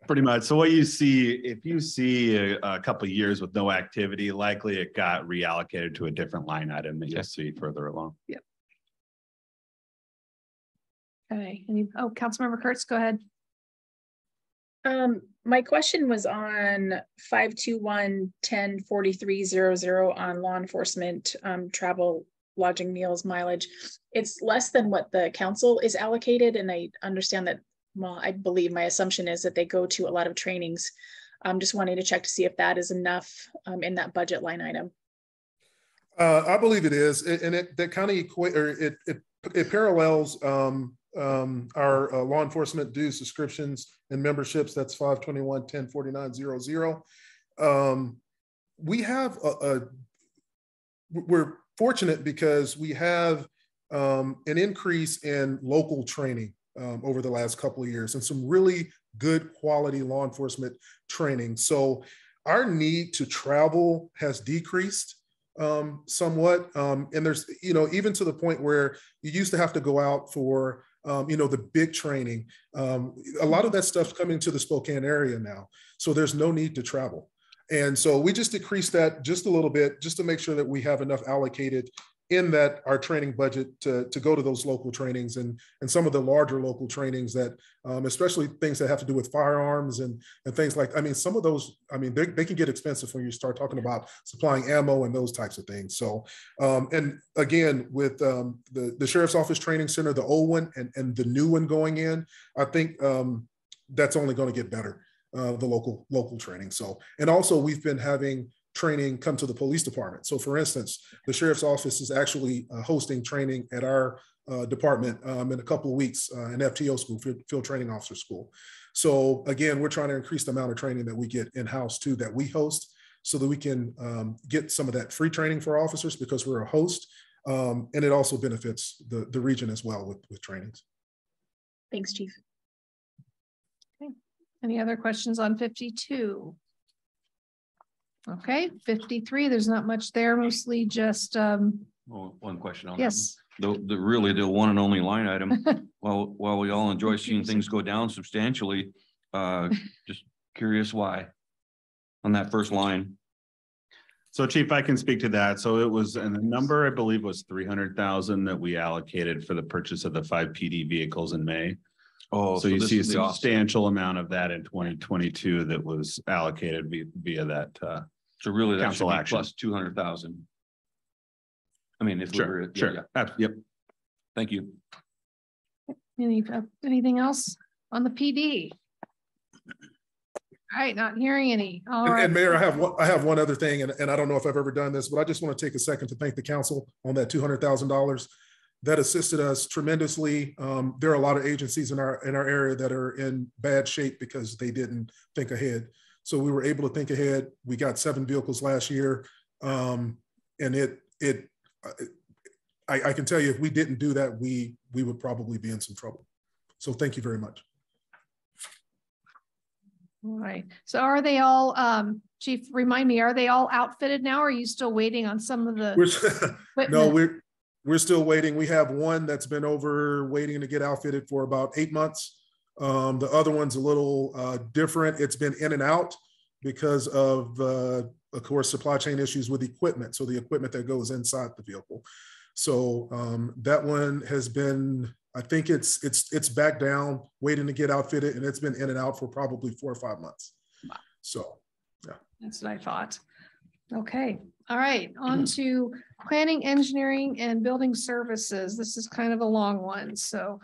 Pretty much. So what you see, if you see a couple of years with no activity, likely it got reallocated to a different line item that you'll see further along. Yep. Okay. Councilmember Kurtz, go ahead. My question was on 521-104300 on law enforcement, travel, lodging, meals, mileage. It's less than what the council is allocated, and I understand that. Well, I believe my assumption is that they go to a lot of trainings. I'm just wanting to check to see if that is enough in that budget line item. I believe it is, and that kind of it parallels our law enforcement dues, subscriptions, and memberships. That's 521-104900. We have we're fortunate because we have an increase in local training over the last couple of years, and some really good quality law enforcement training. So our need to travel has decreased somewhat. And there's, even to the point where you used to have to go out for, the big training. A lot of that stuff's coming to the Spokane area now. So there's no need to travel. And so we just decreased that just a little bit, just to make sure that we have enough allocated in that our training budget to go to those local trainings and some of the larger local trainings that, especially things that have to do with firearms and things like, some of those, they can get expensive when you start talking about supplying ammo and those types of things. So, and again, with the Sheriff's Office Training Center, the old one and the new one going in, I think that's only going to get better, the local training. So, and also we've been having training come to the police department. So for instance, the Sheriff's Office is actually hosting training at our department in a couple of weeks, an FTO school, Field Training Officer School. So again, we're trying to increase the amount of training that we get in-house too, that we host, so that we can get some of that free training for officers because we're a host. And it also benefits the region as well with trainings. Thanks, Chief. Okay. Any other questions on 52? Okay, 53, there's not much there, mostly just one question on yes. that. Really the one and only line item. while we all enjoy seeing things go down substantially, just curious why on that first line. So Chief, I can speak to that. So it was, and the number I believe was 300,000 that we allocated for the purchase of the 5 PD vehicles in May. Oh, So you this see a is the offset. substantial amount of that in 2022 that was allocated via that. So really that should council be action. plus 200,000. I mean, if we Sure, were, sure. yeah. Yep. Thank you. Anything else on the PD? All right, not hearing any. All right. And Mayor, I have one other thing, and I don't know if I've ever done this, but I just want to take a second to thank the council on that $200,000. That assisted us tremendously. There are a lot of agencies in our area that are in bad shape because they didn't think ahead. So we were able to think ahead. We got 7 vehicles last year, and I can tell you, if we didn't do that, we would probably be in some trouble. So thank you very much. All right. So are they all, Chief, remind me, are they all outfitted now? Or are you still waiting on some of the? No, we're still waiting. We have one that's been over waiting to get outfitted for about 8 months. The other one's a little different. It's been in and out because of course, supply chain issues with equipment. So the equipment that goes inside the vehicle. So that one has been, I think it's back down, waiting to get outfitted, and it's been in and out for probably 4 or 5 months. Wow. So, yeah. That's what I thought. Okay. All right. On to planning, engineering, and building services. This is kind of a long one. So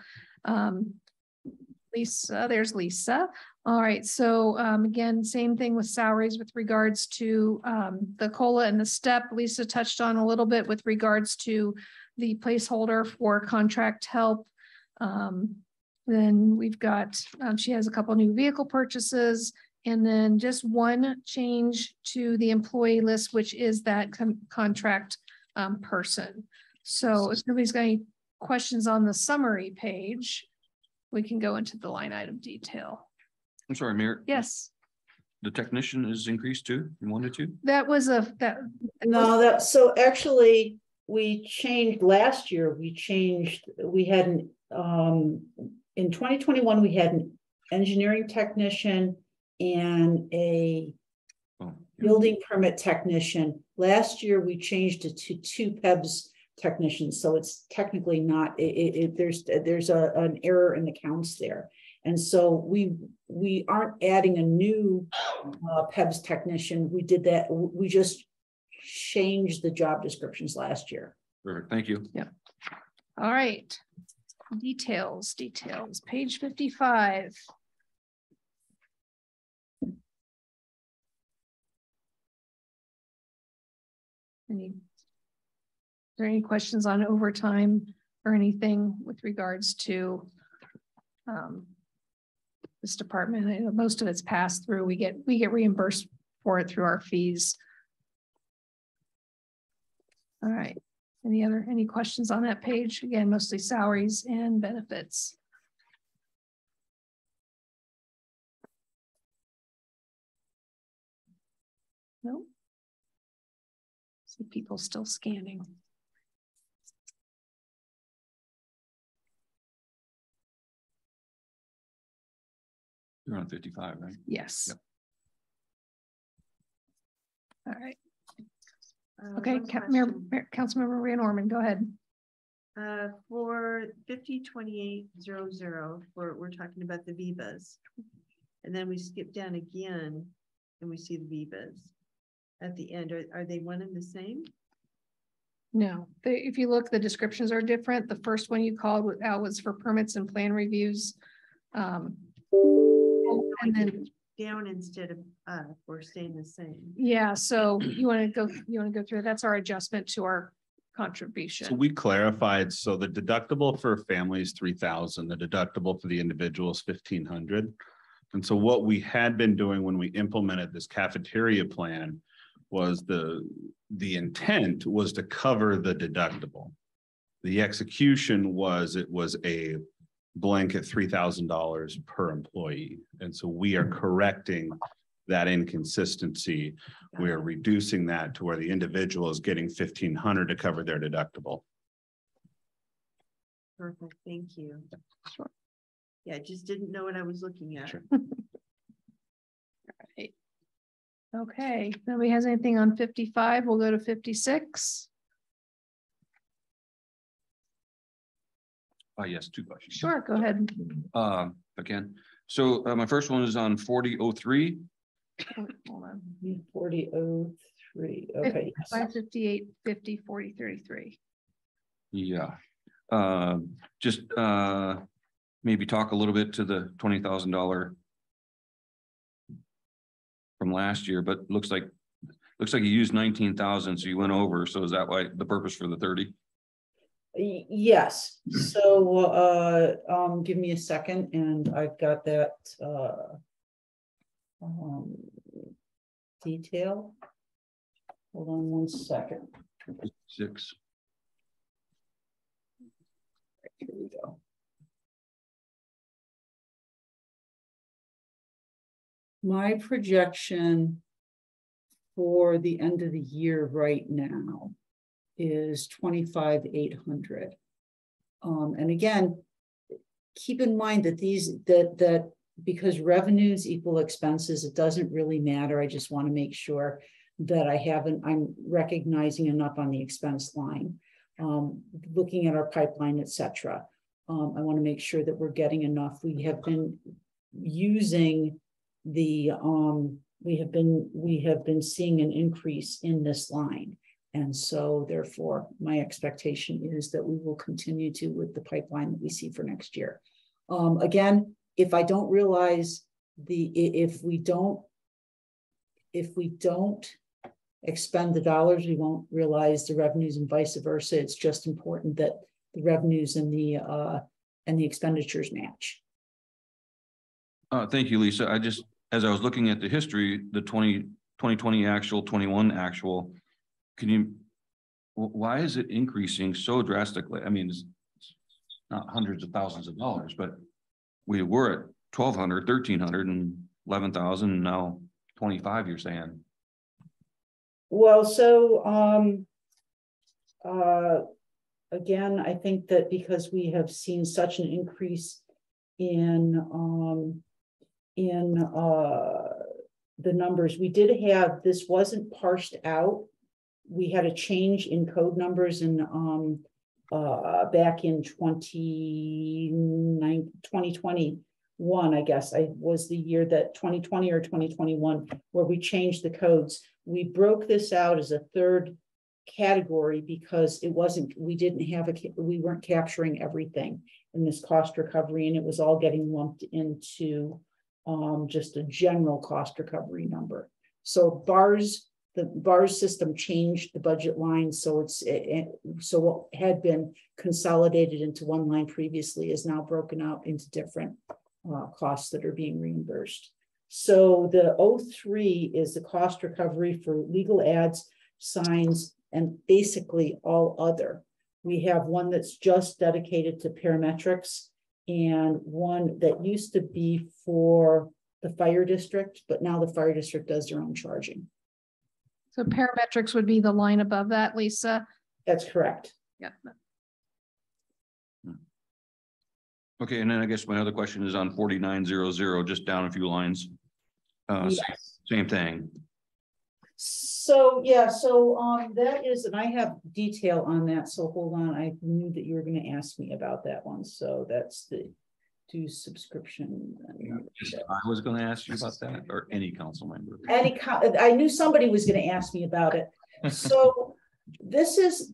Lisa, there's Lisa. All right. So again, same thing with salaries with regards to the COLA and the STEP. Lisa touched on a little bit with regards to the placeholder for contract help. Then we've got, she has a couple new vehicle purchases, and then just one change to the employee list, which is that contract person. So if nobody's got any questions on the summary page, we can go into the line item detail. I'm sorry, Mayor. Yes. The technician is increased too, from 1 to 2? That was So actually we changed last year. We had in 2021, we had an engineering technician and a building permit technician. Last year, we changed it to 2 PEBS technicians. So it's technically not, there's an error in the counts there. And so we aren't adding a new PEBS technician. We did that. We just changed the job descriptions last year. Perfect. Thank you. Yeah. All right. Details, page 55. Are there any questions on overtime or anything with regards to this department? I know most of it's passed through. We get reimbursed for it through our fees. All right. Any questions on that page? Again, mostly salaries and benefits. No. See people still scanning. You're on 55, right? Yes. Yep. All right. Okay, Councilmember Ray Norman, go ahead. For 502800, we're talking about the Vivas. And then we skip down again and we see the Vivas at the end. Are they one and the same? No, if you look, the descriptions are different. The first one you called out was for permits and plan reviews. And then down instead of we're staying the same. Yeah, so you want to go through, that's our adjustment to our contribution. So we clarified, so the deductible for family is 3,000, the deductible for the individual is 1,500. And so what we had been doing when we implemented this cafeteria plan was the intent was to cover the deductible. The execution was, it was a blanket $3,000 per employee. And so we are correcting that inconsistency. We are reducing that to where the individual is getting $1,500 to cover their deductible. Perfect, thank you. Sure. Yeah, I just didn't know what I was looking at. Sure. Right. Okay, nobody has anything on 55. We'll go to 56. Yes, two questions. Sure, go ahead. Again, so my first one is on 4003. Hold on. 4003. Okay. 558, 50, 40, 33. Yeah. Just maybe talk a little bit to the $20,000 from last year, but looks like you used 19,000, so you went over. So is that why the purpose for the 30? Yes. So give me a second, and I've got that detail. Hold on one second. 6. Here we go. My projection for the end of the year right now is 25,800. And again, keep in mind that that because revenues equal expenses, it doesn't really matter. I just want to make sure that I'm recognizing enough on the expense line, looking at our pipeline, etc. I want to make sure that we're getting enough. We have been using the we have been seeing an increase in this line. And so therefore, my expectation is that we will continue to with the pipeline that we see for next year. Again, if I don't realize if we don't expend the dollars, we won't realize the revenues and vice versa. It's just important that the revenues and the expenditures match. Thank you, Lisa. As I was looking at the history, the 2020 actual, 21 actual, why is it increasing so drastically? I mean, it's not hundreds of thousands of dollars, but we were at 1,200, 1,300 and 11,000, and now 25, you're saying. Well, so again, I think that because we have seen such an increase in the numbers, we did have, this wasn't parsed out. We had a change in code numbers in back in 2021, I guess was the year that 2020 or 2021, where we changed the codes. We broke this out as a third category because we weren't capturing everything in this cost recovery, and it was all getting lumped into just a general cost recovery number. So the BARS system changed the budget line, so so what had been consolidated into one line previously is now broken out into different costs that are being reimbursed. So the 03 is the cost recovery for legal ads, signs, and basically all other. We have one that's just dedicated to parametrics, and one that used to be for the fire district, but now the fire district does their own charging. So parametrics would be the line above that, Lisa? That's correct. Yeah. Okay, and then I guess my other question is on 4900, just down a few lines. Yes. Same thing. So yeah, so that is, and I have detail on that. So hold on, I knew that you were going to ask me about that one. So that's the due subscription. I was going to ask you about that, or any council member. I knew somebody was going to ask me about it. So this is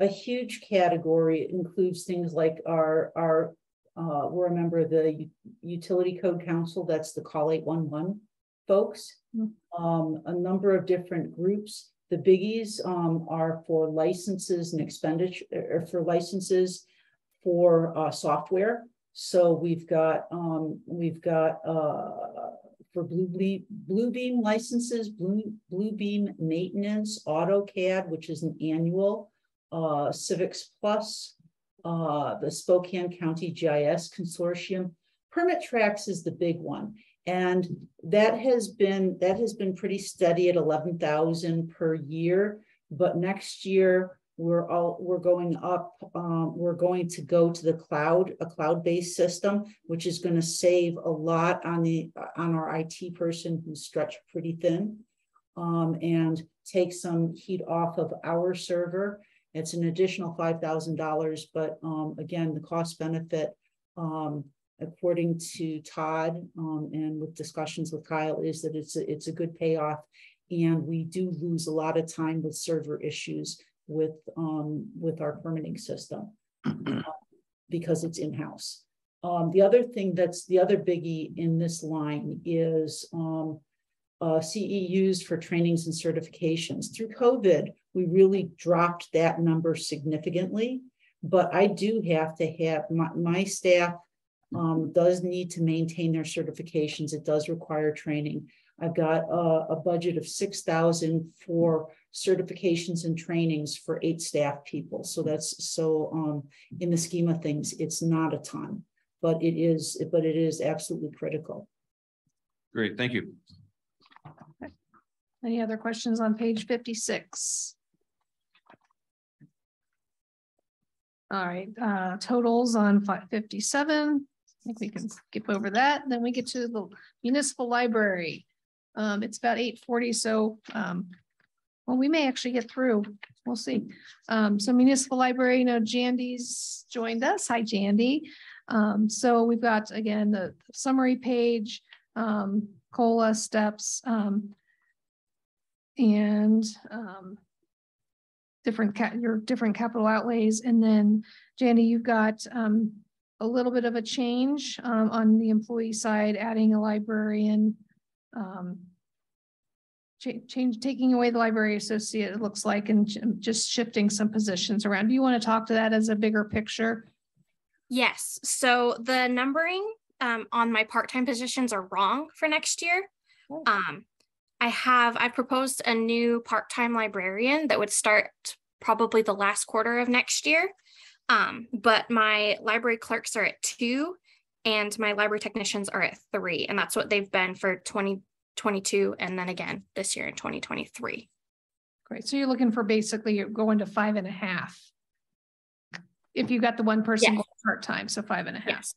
a huge category. It includes things like we're a member of the Utility Code Council. That's the Call 811 folks. A number of different groups. The biggies are for licenses and expenditure, or for licenses for software. So we've got for Bluebeam licenses, Bluebeam maintenance, AutoCAD, which is an annual, Civics Plus, the Spokane County GIS Consortium. Permit Tracks is the big one. And that has been pretty steady at 11,000 per year. But next year, we're going up, we're going to go to the cloud, a cloud-based system, which is going to save a lot on our IT person who's stretched pretty thin, and take some heat off of our server. It's an additional $5,000, but again, the cost benefit, according to Todd, and with discussions with Kyle, is that it's a good payoff, and we do lose a lot of time with server issues with our permitting system because it's in-house. The other thing that's the other biggie in this line is CEUs for trainings and certifications. Through COVID, we really dropped that number significantly, but I do have to have my staff does need to maintain their certifications. It does require training. I've got a budget of $6,000 for certifications and trainings for 8 staff people. So that's in the scheme of things, it's not a ton, but it is absolutely critical. Great, thank you. Okay. Any other questions on page 56? All right, totals on 57. I think we can skip over that. Then we get to the municipal library. It's about 8:40, so well, we may actually get through. We'll see. So municipal library, Jandy's joined us. Hi, Jandy. So we've got, again, the summary page, COLA steps, and your different capital outlays. And then, Jandy, you've got a little bit of a change on the employee side, adding a librarian, taking away the library associate, it looks like, and just shifting some positions around. Do you want to talk to that as a bigger picture? Yes. So the numbering on my part-time positions are wrong for next year. Oh. I proposed a new part-time librarian that would start probably the last quarter of next year. But my library clerks are at 2 and my library technicians are at 3. And that's what they've been for 2022. And then again, this year in 2023. Great. So you're looking for basically you're going to 5.5. If you got the one person going part-time, so 5.5. Yes.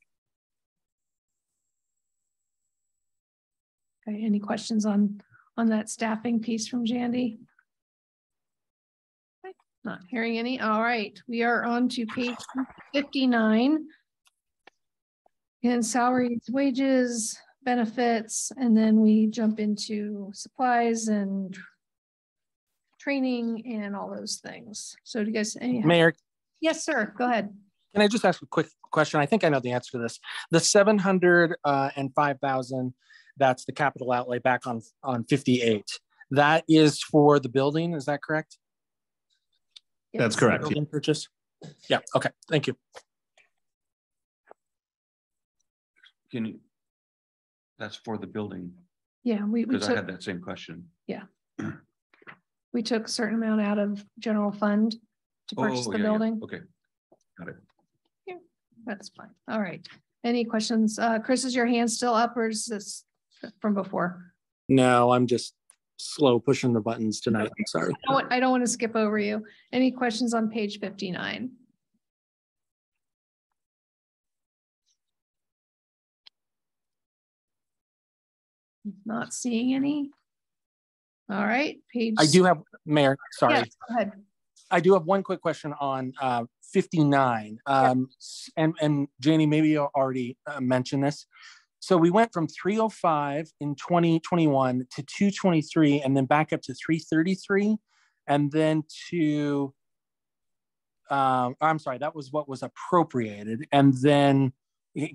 Okay. Any questions on that staffing piece from Jandy? Okay. Not hearing any. All right. We are on to page 59. And salaries, wages, benefits, and then we jump into supplies and training and all those things. So do you guys Mayor? Yes, sir. Go ahead. Can I just ask a quick question? I think I know the answer to this. The 705,000, that's the capital outlay back on 58. That is for the building, is that correct? Yes. That's correct. Building purchase? Yeah, okay, thank you. That's for the building. Yeah, we because took, I had that same question. Yeah. We took a certain amount out of general fund to purchase the building. Yeah. Okay, got it. Yeah, that's fine. All right. Any questions? Chris, is your hand still up or is this from before? No, I'm just slow pushing the buttons tonight. I'm sorry. I don't want to skip over you. Any questions on page 59? Not seeing any. All right, page. I do have, Mayor, sorry. Yes, go ahead. I do have one quick question on 59. And Janie, maybe you already mentioned this. So we went from 305 in 2021 to 223 and then back up to 333 and then to, I'm sorry, that was what was appropriated. And then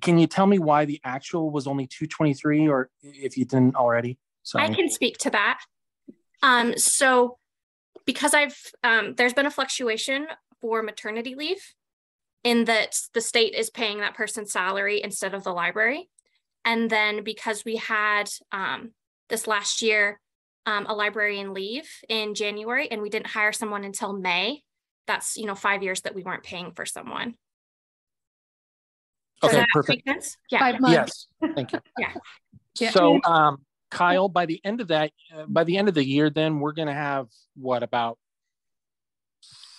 can you tell me why the actual was only 223 or if you didn't already? Sorry. I can speak to that. So because there's been a fluctuation for maternity leave in that the state is paying that person's salary instead of the library. And then because we had this last year, a librarian leave in January and we didn't hire someone until May, that's, 5 years that we weren't paying for someone. Okay, perfect. Yeah. 5 months. Yes, thank you. Yeah. So Kyle, by the end of the year, then we're going to have what, about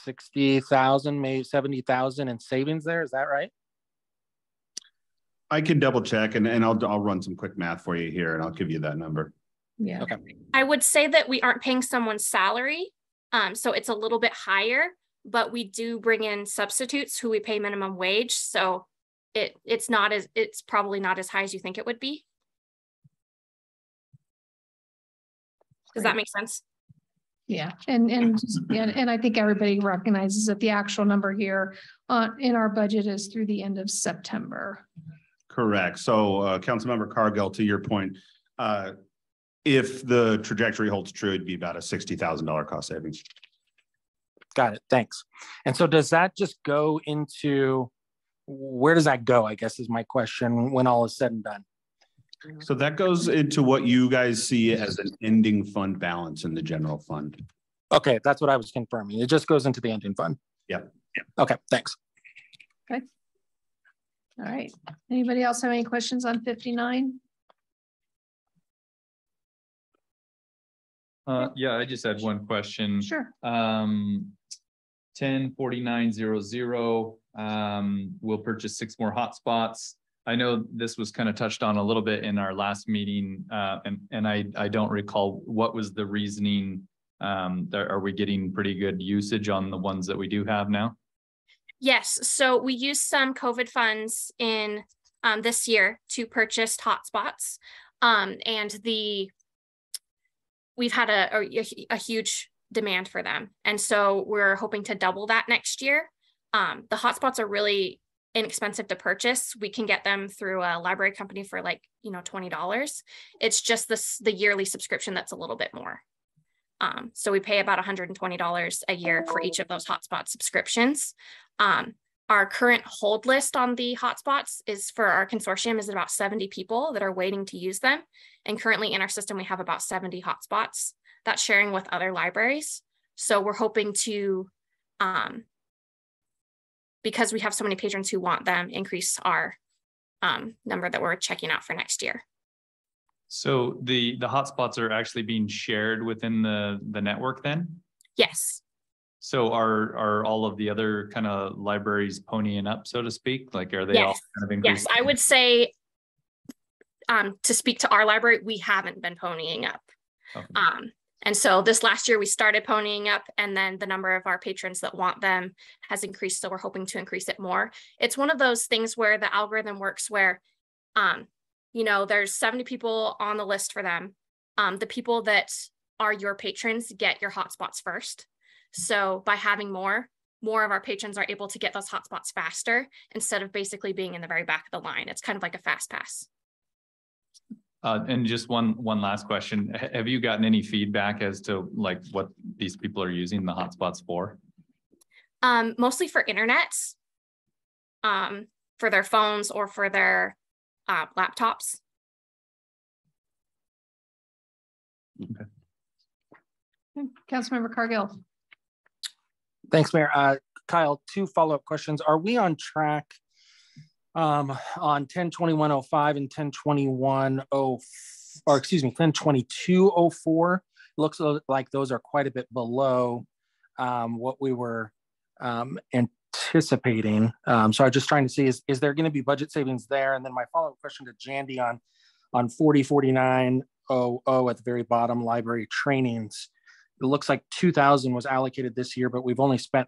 60,000, maybe 70,000 in savings there. Is that right? I can double check and I'll run some quick math for you here and I'll give you that number. Yeah. Okay. I would say that we aren't paying someone's salary. So it's a little bit higher, but we do bring in substitutes who we pay minimum wage. So it's probably not as high as you think it would be. Does that make sense? Yeah, and I think everybody recognizes that the actual number here in our budget is through the end of September. Correct. So Councilmember Cargill, to your point, if the trajectory holds true, it'd be about a $60,000 cost savings. Got it. Thanks. And so does that just go into, where does that go, I guess is my question, when all is said and done? So that goes into what you guys see as an ending fund balance in the general fund. Okay, that's what I was confirming. It just goes into the ending fund. Yep. Okay, thanks. Okay. All right. Anybody else have any questions on 59? Yeah, I just had one question. Sure. 104900, we'll purchase 6 more hotspots. I know this was kind of touched on a little bit in our last meeting, and I don't recall what was the reasoning. Are we getting pretty good usage on the ones that we do have now? Yes. So we used some COVID funds in this year to purchase hotspots, and we've had a huge demand for them, and so we're hoping to double that next year. The hotspots are really inexpensive to purchase. We can get them through a library company for like, $20. It's just the yearly subscription that's a little bit more. So we pay about $120 a year for each of those hotspot subscriptions. Our current hold list on the hotspots is for our consortium is about 70 people that are waiting to use them. And currently in our system, we have about 70 hotspots that's sharing with other libraries. So we're hoping to, because we have so many patrons who want them, increase our number that we're checking out for next year. So the hotspots are actually being shared within the network then? Yes. So are all of the other kind of libraries ponying up, so to speak? Like, are they all kind of increasing? Yes, I would say to speak to our library, we haven't been ponying up. Okay. And so this last year we started ponying up, and then the number of our patrons that want them has increased. So we're hoping to increase it more. It's one of those things where the algorithm works where, there's 70 people on the list for them. The people that are your patrons get your hotspots first. So by having more of our patrons are able to get those hotspots faster instead of basically being in the very back of the line. It's kind of like a fast pass. And just one last question. Have you gotten any feedback as to like what these people are using the hotspots for? Mostly for internet, for their phones or for their laptops. Okay. Councilmember Cargill. Thanks, Mayor. Kyle, 2 follow-up questions. Are we on track on 102105 and 102204? Looks like those are quite a bit below what we were anticipating. So I'm just trying to see, is there going to be budget savings there? And then my follow-up question to Jandy on 404900 at the very bottom, library trainings. It looks like 2,000 was allocated this year, but we've only spent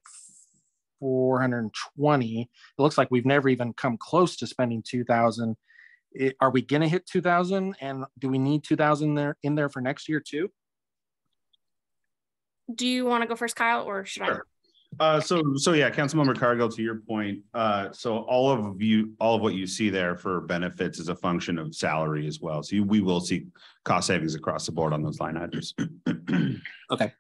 420. It looks like we've never even come close to spending 2,000. Are we going to hit 2,000? And do we need 2,000 in there for next year too? Do you want to go first, Kyle, or should Sure. So yeah, Councilmember Cargill, to your point, so all of what you see there for benefits is a function of salary as well. So we will see cost savings across the board on those line items. Okay.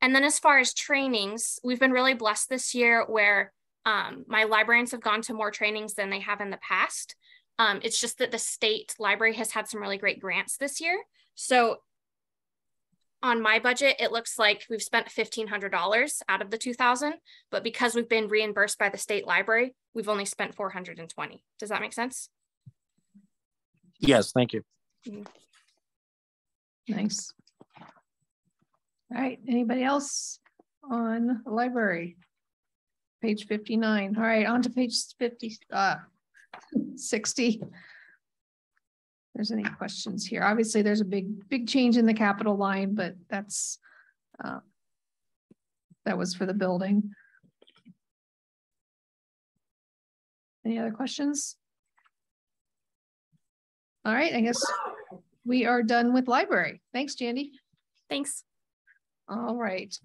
And then as far as trainings, we've been really blessed this year where my librarians have gone to more trainings than they have in the past. It's just that the state library has had some really great grants this year. So on my budget, it looks like we've spent $1,500 out of the 2,000, but because we've been reimbursed by the state library, we've only spent 420. Does that make sense? Yes, thank you. Nice. All right, anybody else? on the library. Page 59. All right, on to page 60. If there's any questions here. Obviously, there's a big change in the capital line, but that's that was for the building. Any other questions? All right, I guess we are done with library. Thanks, Jandy. Thanks. All right.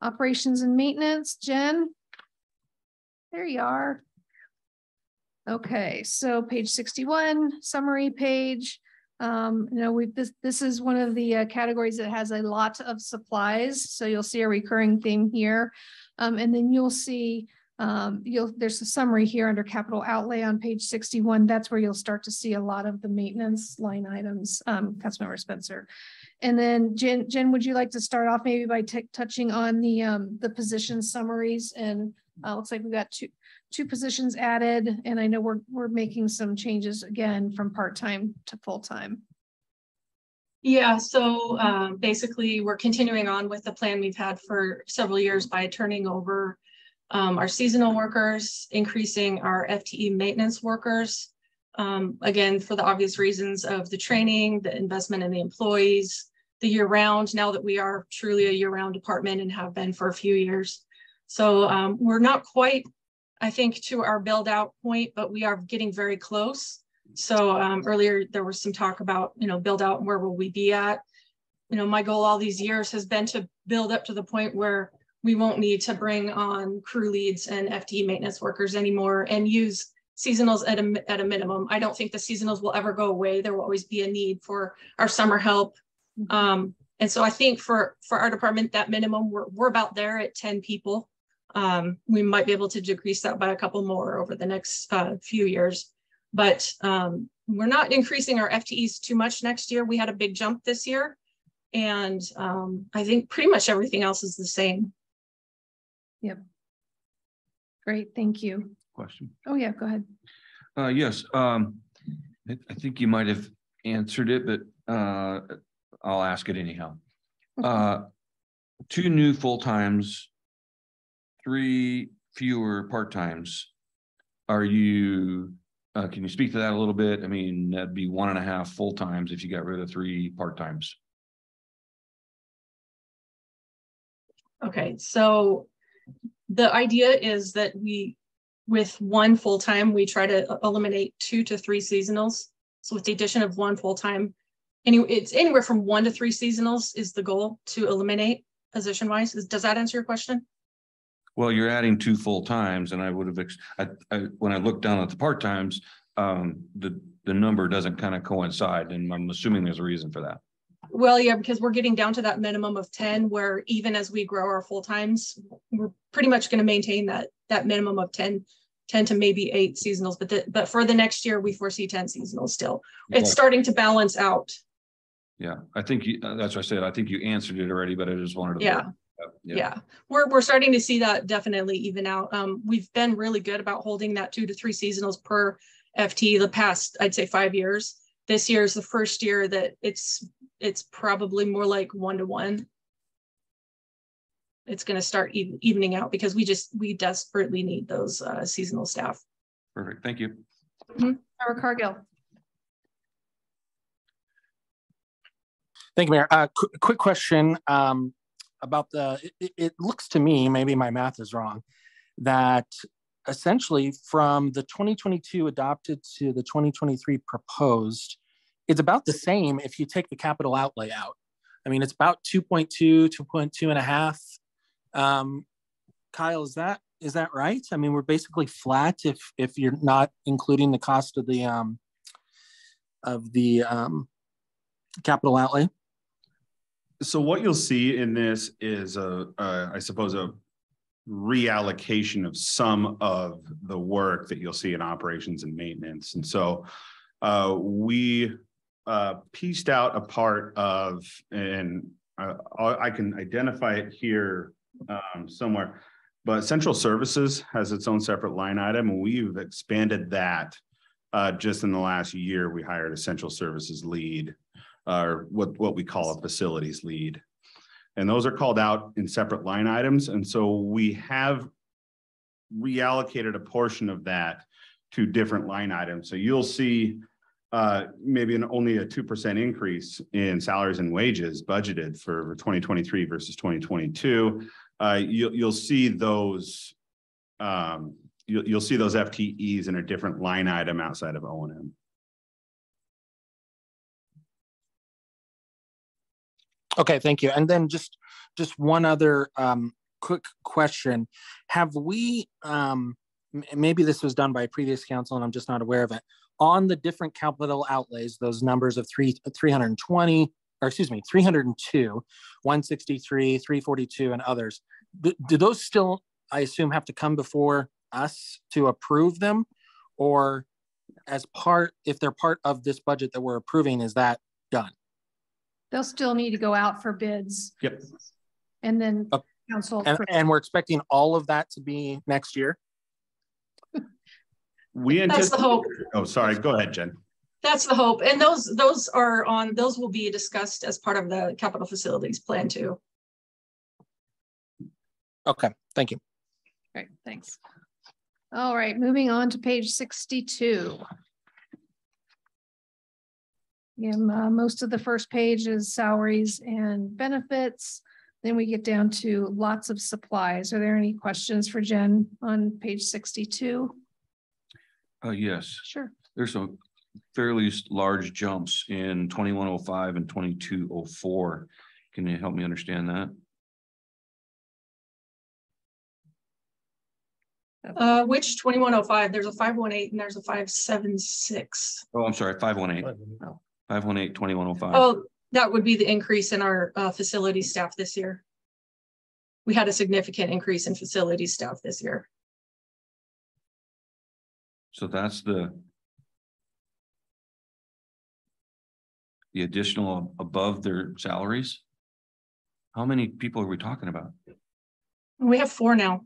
Operations and maintenance, Jen. There you are. Okay, so page 61, summary page. You know, this is one of the categories that has a lot of supplies. So you'll see a recurring theme here. And then you'll see there's a summary here under capital outlay on page 61. That's where you'll start to see a lot of the maintenance line items, Councilmember Spencer. And then Jen, would you like to start off maybe by touching on the position summaries? And looks like we've got two positions added, and I know we're making some changes again from part-time to full-time. Yeah, so basically we're continuing on with the plan we've had for several years by turning over our seasonal workers, increasing our FTE maintenance workers. Again, for the obvious reasons of the training, the investment in the employees, the year round, now that we are truly a year round department and have been for a few years. So we're not quite, I think, to our build out point, but we are getting very close. So earlier there was some talk about, you know, build out and where will we be at? You know, my goal all these years has been to build up to the point where we won't need to bring on crew leads and FTE maintenance workers anymore and use seasonals at a minimum. I don't think the seasonals will ever go away. There will always be a need for our summer help. And so I think for our department, that minimum, we're about there at 10 people. We might be able to decrease that by a couple more over the next few years, but we're not increasing our FTEs too much next year. We had a big jump this year, and I think pretty much everything else is the same. Yep. Great, thank you. Question. Oh yeah, go ahead. Yes, I think you might have answered it, but I'll ask it anyhow. Okay. 2 new full-times, 3 fewer part-times. Are you, can you speak to that a little bit? I mean, that'd be 1.5 full-times if you got rid of 3 part-times. Okay, so the idea is that with 1 full-time, we try to eliminate 2 to 3 seasonals. So with the addition of 1 full-time, it's anywhere from 1 to 3 seasonals is the goal to eliminate position-wise. Does that answer your question? Well, you're adding 2 full-times, and I would have, when I looked down at the part-times, the number doesn't kind of coincide, and I'm assuming there's a reason for that. Well, yeah, because we're getting down to that minimum of 10, where even as we grow our full-times, we're pretty much going to maintain that minimum of 10 to maybe 8 seasonals. But for the next year, we foresee 10 seasonals still. It's starting to balance out. Yeah, I think that's what I said. I think you answered it already, but I just wanted to. Yeah. We're starting to see that definitely even out. We've been really good about holding that 2 to 3 seasonals per FT the past, I'd say 5 years. This year is the first year that it's probably more like 1 to 1. It's going to start evening out because we desperately need those seasonal staff. Perfect. Thank you. Member Cargill. Thank you, Mayor. Quick question about it looks to me, maybe my math is wrong, that essentially from the 2022 adopted to the 2023 proposed, it's about the same if you take the capital outlay out. I mean, it's about 2.2, 2.2 and a half. Kyle, is that right? I mean, we're basically flat if you're not including the cost of the capital outlay. So what you'll see in this is I suppose a reallocation of some of the work that you'll see in operations and maintenance. And so we pieced out a part of, and I can identify it here somewhere, but central services has its own separate line item, and we've expanded that just in the last year. We hired a central services lead, or what we call a facilities lead. And those are called out in separate line items. And so we have reallocated a portion of that to different line items. So you'll see maybe only a 2% increase in salaries and wages budgeted for 2023 versus 2022. You'll see those you'll see those FTEs in a different line item outside of O&M. Okay, thank you. And then just one other quick question. Have we, maybe this was done by previous council and I'm just not aware of it, on the different capital outlays, those numbers of 320, or excuse me, 302, 163, 342 and others, do those still, I assume, have to come before us to approve them? Or as part, if they're part of this budget that we're approving, is that done? They'll still need to go out for bids. Yep. And then council. And we're expecting all of that to be next year? That's the hope. Oh, sorry. Go ahead, Jen. That's the hope. And those will be discussed as part of the capital facilities plan too. Okay, thank you. Great, thanks. All right, moving on to page 62. Again, most of the first page is salaries and benefits. Then we get down to lots of supplies. Are there any questions for Jen on page 62? Yes. Sure. There's some fairly large jumps in 2105 and 2204. Can you help me understand that? Which 2105? There's a 518 and there's a 576. Oh, I'm sorry, 518. 518, 2105. Oh, that would be the increase in our facility staff this year. We had a significant increase in facility staff this year. So that's the additional above their salaries. How many people are we talking about? We have 4 now,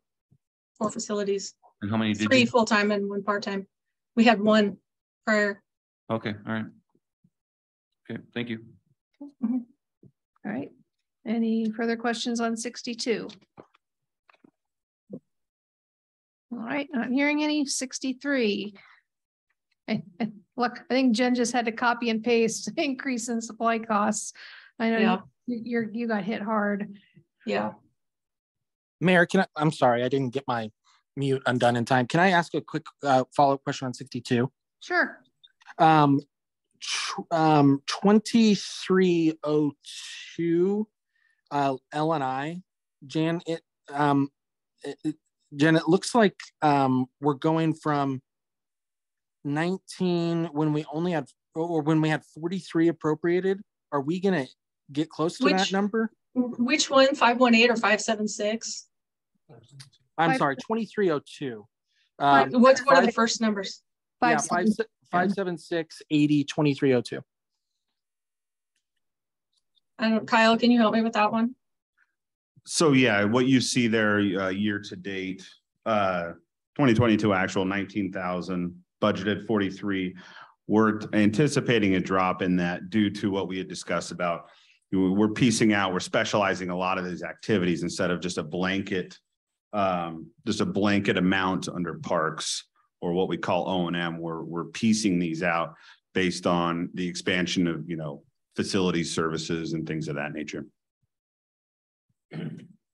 4 facilities. And how many did 3 full-time and 1 part-time. We had 1 prior. Okay, all right. Okay, thank you. Mm-hmm. All right. Any further questions on 62? All right, not hearing any. 63. Look, I think Jen just had to copy and paste increase in supply costs. I know you got hit hard. Yeah. Mayor, I'm sorry, I didn't get my mute undone in time. Can I ask a quick follow-up question on 62? Sure. 2302 L&I, Jan, Jen, it looks like we're going from 19 when we only had, or when we had 43 appropriated. Are we going to get close to that number? Which one, 518 or 576? I'm sorry, 2302. What are the first numbers? 576 80 2302. Kyle, can you help me with that one? So yeah, what you see there year to date, 2022 actual 19,000, budgeted 43. We're anticipating a drop in that due to what we had discussed about. We're piecing out, we're specializing a lot of these activities instead of just a blanket amount under parks or what we call O&M. We're piecing these out based on the expansion of, facilities, services, and things of that nature.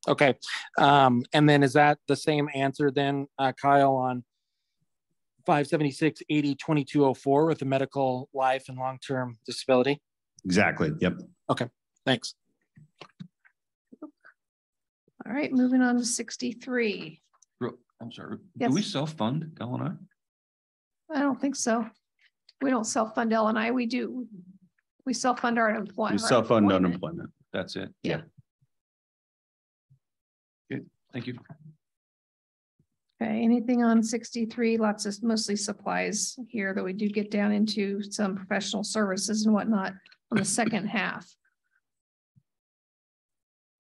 Okay. And then is that the same answer then, Kyle, on 576 80 2204 with the medical, life, and long-term disability? Exactly. Yep. Okay. Thanks. All right, moving on to 63. I'm sorry. Yes. Do we self-fund L&I? I don't think so. We don't self-fund L&I. We do. We self-fund our employment. We self-fund unemployment. That's it. Yeah. Good. Thank you. Okay. Anything on 63? Lots of mostly supplies here, though we do get down into some professional services and whatnot on the second half.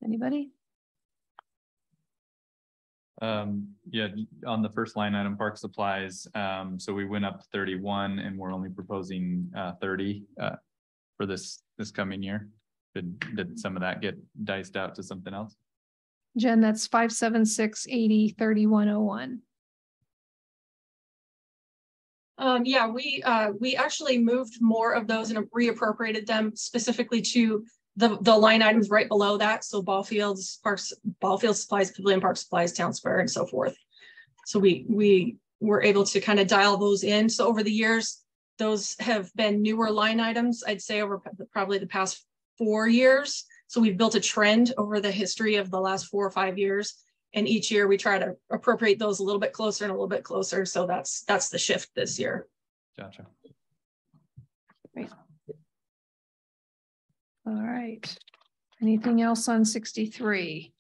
Anybody? Yeah, on the first line item, park supplies. So we went up to 31 and we're only proposing 30 for this coming year. Did some of that get diced out to something else? Jen, that's 576-80-3101. Yeah, we actually moved more of those and reappropriated them specifically to the line items right below that. So ball fields, parks, ball field supplies, pavilion park supplies, town square, and so forth. So we were able to kind of dial those in. So over the years, those have been newer line items, I'd say over probably the past 4 years. So we've built a trend over the history of the last 4 or 5 years. And each year we try to appropriate those a little bit closer and a little bit closer. So that's the shift this year. Gotcha. Great. All right. Anything else on 63?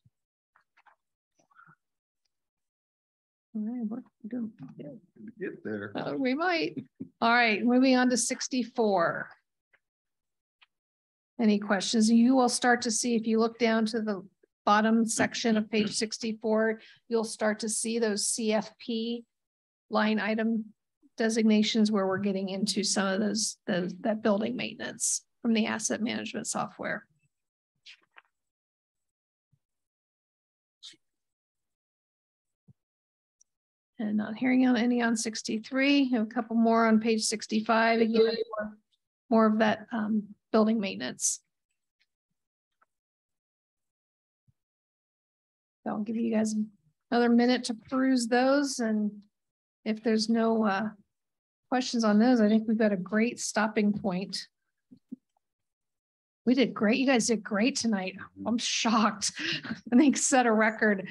All right, we're doing good. Get there. We might. All right, moving on to 64. Any questions? You will start to see, if you look down to the bottom section of page 64, you'll start to see those CFP line item designations where we're getting into some of that building maintenance from the asset management software. And not hearing on any on 63, have a couple more on page 65. Again, more of that building maintenance. So I'll give you guys another minute to peruse those. And if there's no questions on those, I think we've got a great stopping point. We did great. You guys did great tonight. I'm shocked. I think set a record.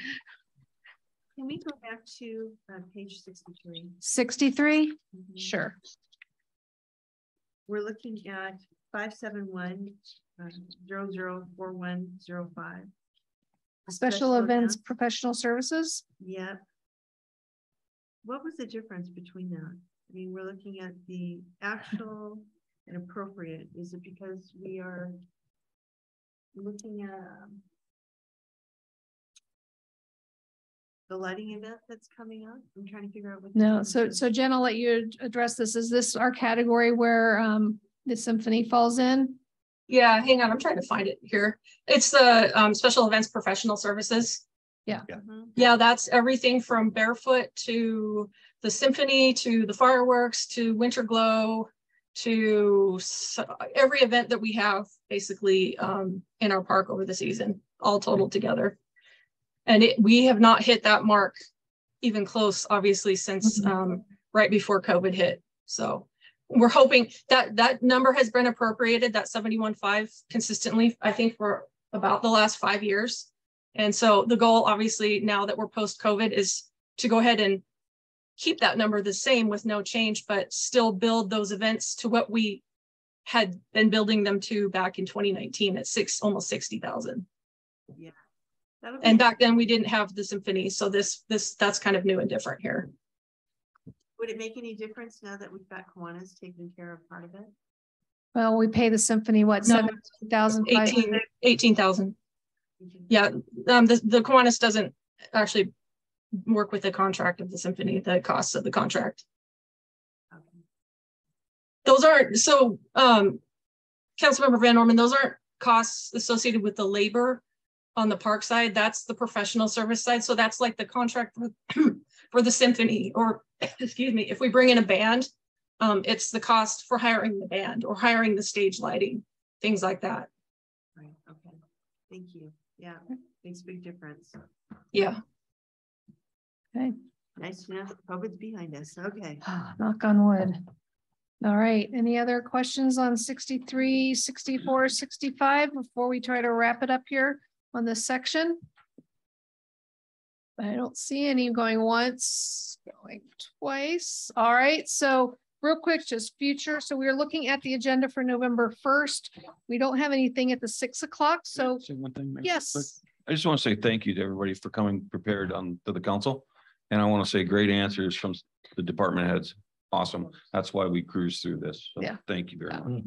Can we go back to page 63? 63? Mm-hmm. Sure. We're looking at 571-004105. Special events, professional services? Yep. What was the difference between that? I mean, we're looking at the actual and appropriate. Is it because we are looking at the lighting event that's coming up? I'm trying to figure out what. No, so Jen, I'll let you address this. Is this our category where the symphony falls in? Yeah, hang on, I'm trying to find it here. It's the special events professional services. Yeah. Yeah, that's everything from barefoot to the symphony to the fireworks to winter glow to every event that we have basically in our park over the season, all totaled together. And we have not hit that mark even close, obviously, since right before COVID hit. So we're hoping that number has been appropriated, that 71.5 consistently, I think, for about the last 5 years. And so the goal, obviously, now that we're post-COVID, is to go ahead and keep that number the same with no change, but still build those events to what we had been building them to back in 2019 at almost 60,000. Yeah. And back then we didn't have the symphony. So that's kind of new and different here. Would it make any difference now that we've got Kiwanis taking care of part of it? Well, we pay the symphony, what, No, 17,000? 18,000. Yeah, the Kiwanis doesn't actually work with the contract of the symphony, the costs of the contract. Okay. Those aren't, so Councilmember Van Orman, those aren't costs associated with the labor on the park side. That's the professional service side. So that's like the contract for the symphony, or excuse me, if we bring in a band, it's the cost for hiring the band or hiring the stage lighting, things like that. Right. Okay. Thank you. Yeah, makes a big difference. Yeah. Okay. Nice to know COVID's behind us. Okay. Knock on wood. All right. Any other questions on 63, 64, 65 before we try to wrap it up here on this section? I don't see any going once, going twice. All right. So real quick, just future. So we're looking at the agenda for November 1st. We don't have anything at the 6 o'clock. So one thing, yes. I just want to say thank you to everybody for coming prepared to the council. And I want to say great answers from the department heads. Awesome. That's why we cruised through this. So yeah. Thank you very much.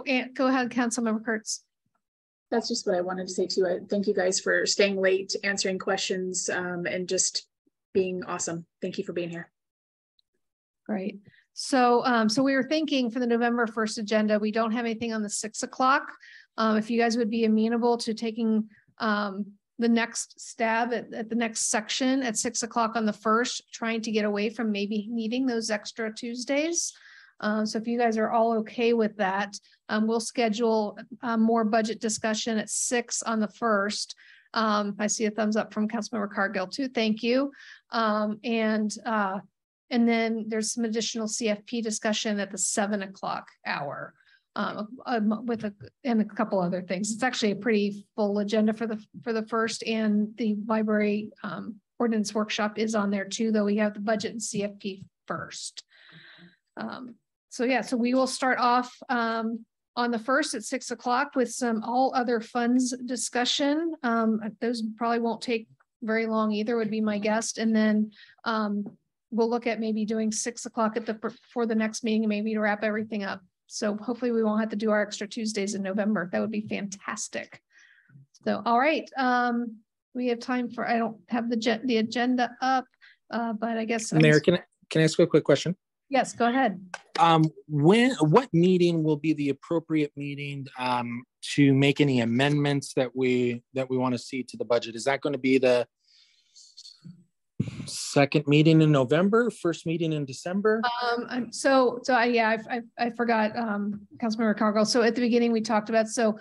And go ahead, Councilmember Kurtz. That's just what I wanted to say too. I thank you guys for staying late, answering questions, and just being awesome. Thank you for being here. Great. So, so we were thinking for the November 1st agenda, we don't have anything on the 6 o'clock. if you guys would be amenable to taking the next stab at the next section at 6 o'clock on the 1st, trying to get away from maybe needing those extra Tuesdays. So if you guys are all okay with that, we'll schedule more budget discussion at 6 on the 1st. I see a thumbs up from Councilmember Cargill too. Thank you. And then there's some additional CFP discussion at the 7 o'clock hour. With a couple other things. It's actually a pretty full agenda for the first, and the library ordinance workshop is on there too, though we have the budget and CFP first. So yeah, so we will start off on the 1st at 6 o'clock with some all other funds discussion. Those probably won't take very long either, would be my guess. And then we'll look at maybe doing 6 o'clock for the next meeting, maybe to wrap everything up. So hopefully we won't have to do our extra Tuesdays in November. That would be fantastic. So, all right. We have time for, I don't have the agenda up, but I guess. Mayor, can I ask you a quick question? Yes, go ahead. What meeting will be the appropriate meeting to make any amendments that we want to see to the budget? Is that going to be the second meeting in November, first meeting in December? I forgot, Councilmember Cargill. So at the beginning we talked about, so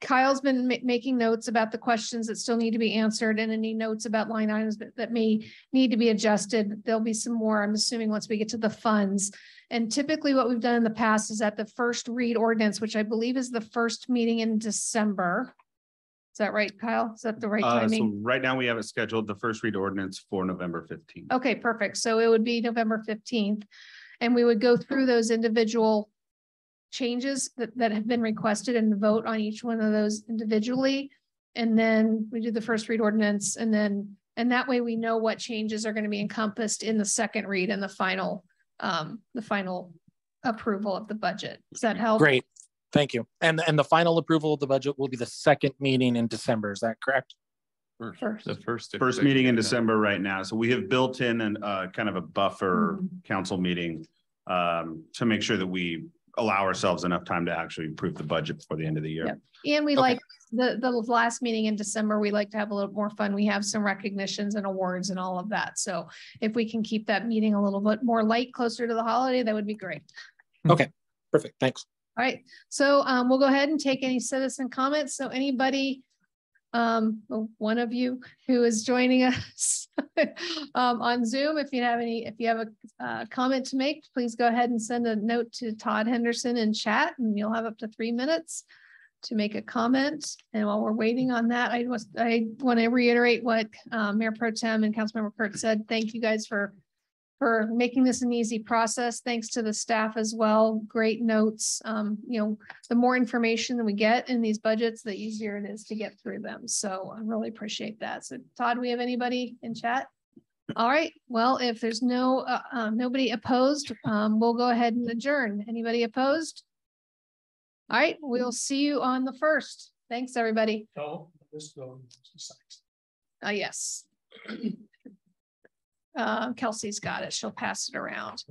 Kyle's been making notes about the questions that still need to be answered, and any notes about line items that may need to be adjusted. There'll be some more, I'm assuming, once we get to the funds. And typically what we've done in the past is at the first read ordinance, which I believe is the first meeting in December. Is that right, Kyle? Is that the right timing? So right now we have it scheduled, the first read ordinance for November 15th. Okay, perfect. So it would be November 15th. And we would go through those individual changes that have been requested and vote on each one of those individually. And then we do the first read ordinance, and that way we know what changes are going to be encompassed in the second read and the final approval of the budget. Does that help? Great. Thank you. And the final approval of the budget will be the second meeting in December. Is that correct? The first meeting in December right now. So we have built in kind of a buffer council meeting to make sure that we allow ourselves enough time to actually approve the budget before the end of the year. Yep. And we like the last meeting in December, we like to have a little more fun. We have some recognitions and awards and all of that. So if we can keep that meeting a little bit more light, closer to the holiday, that would be great. Okay, perfect. Thanks. All right, so we'll go ahead and take any citizen comments. So anybody, one of you who is joining us on Zoom, if you have a comment to make, please go ahead and send a note to Todd Henderson in chat, and you'll have up to 3 minutes to make a comment. And while we're waiting on that, I want to reiterate what Mayor Pro Tem and Councilmember Kurt said. Thank you guys for making this an easy process. Thanks to the staff as well. Great notes. The more information that we get in these budgets, the easier it is to get through them. So I really appreciate that. So Todd, we have anybody in chat? All right. Well, if there's nobody opposed, we'll go ahead and adjourn. Anybody opposed? All right. We'll see you on the 1st. Thanks, everybody. Yes. Kelsey's got it. She'll pass it around.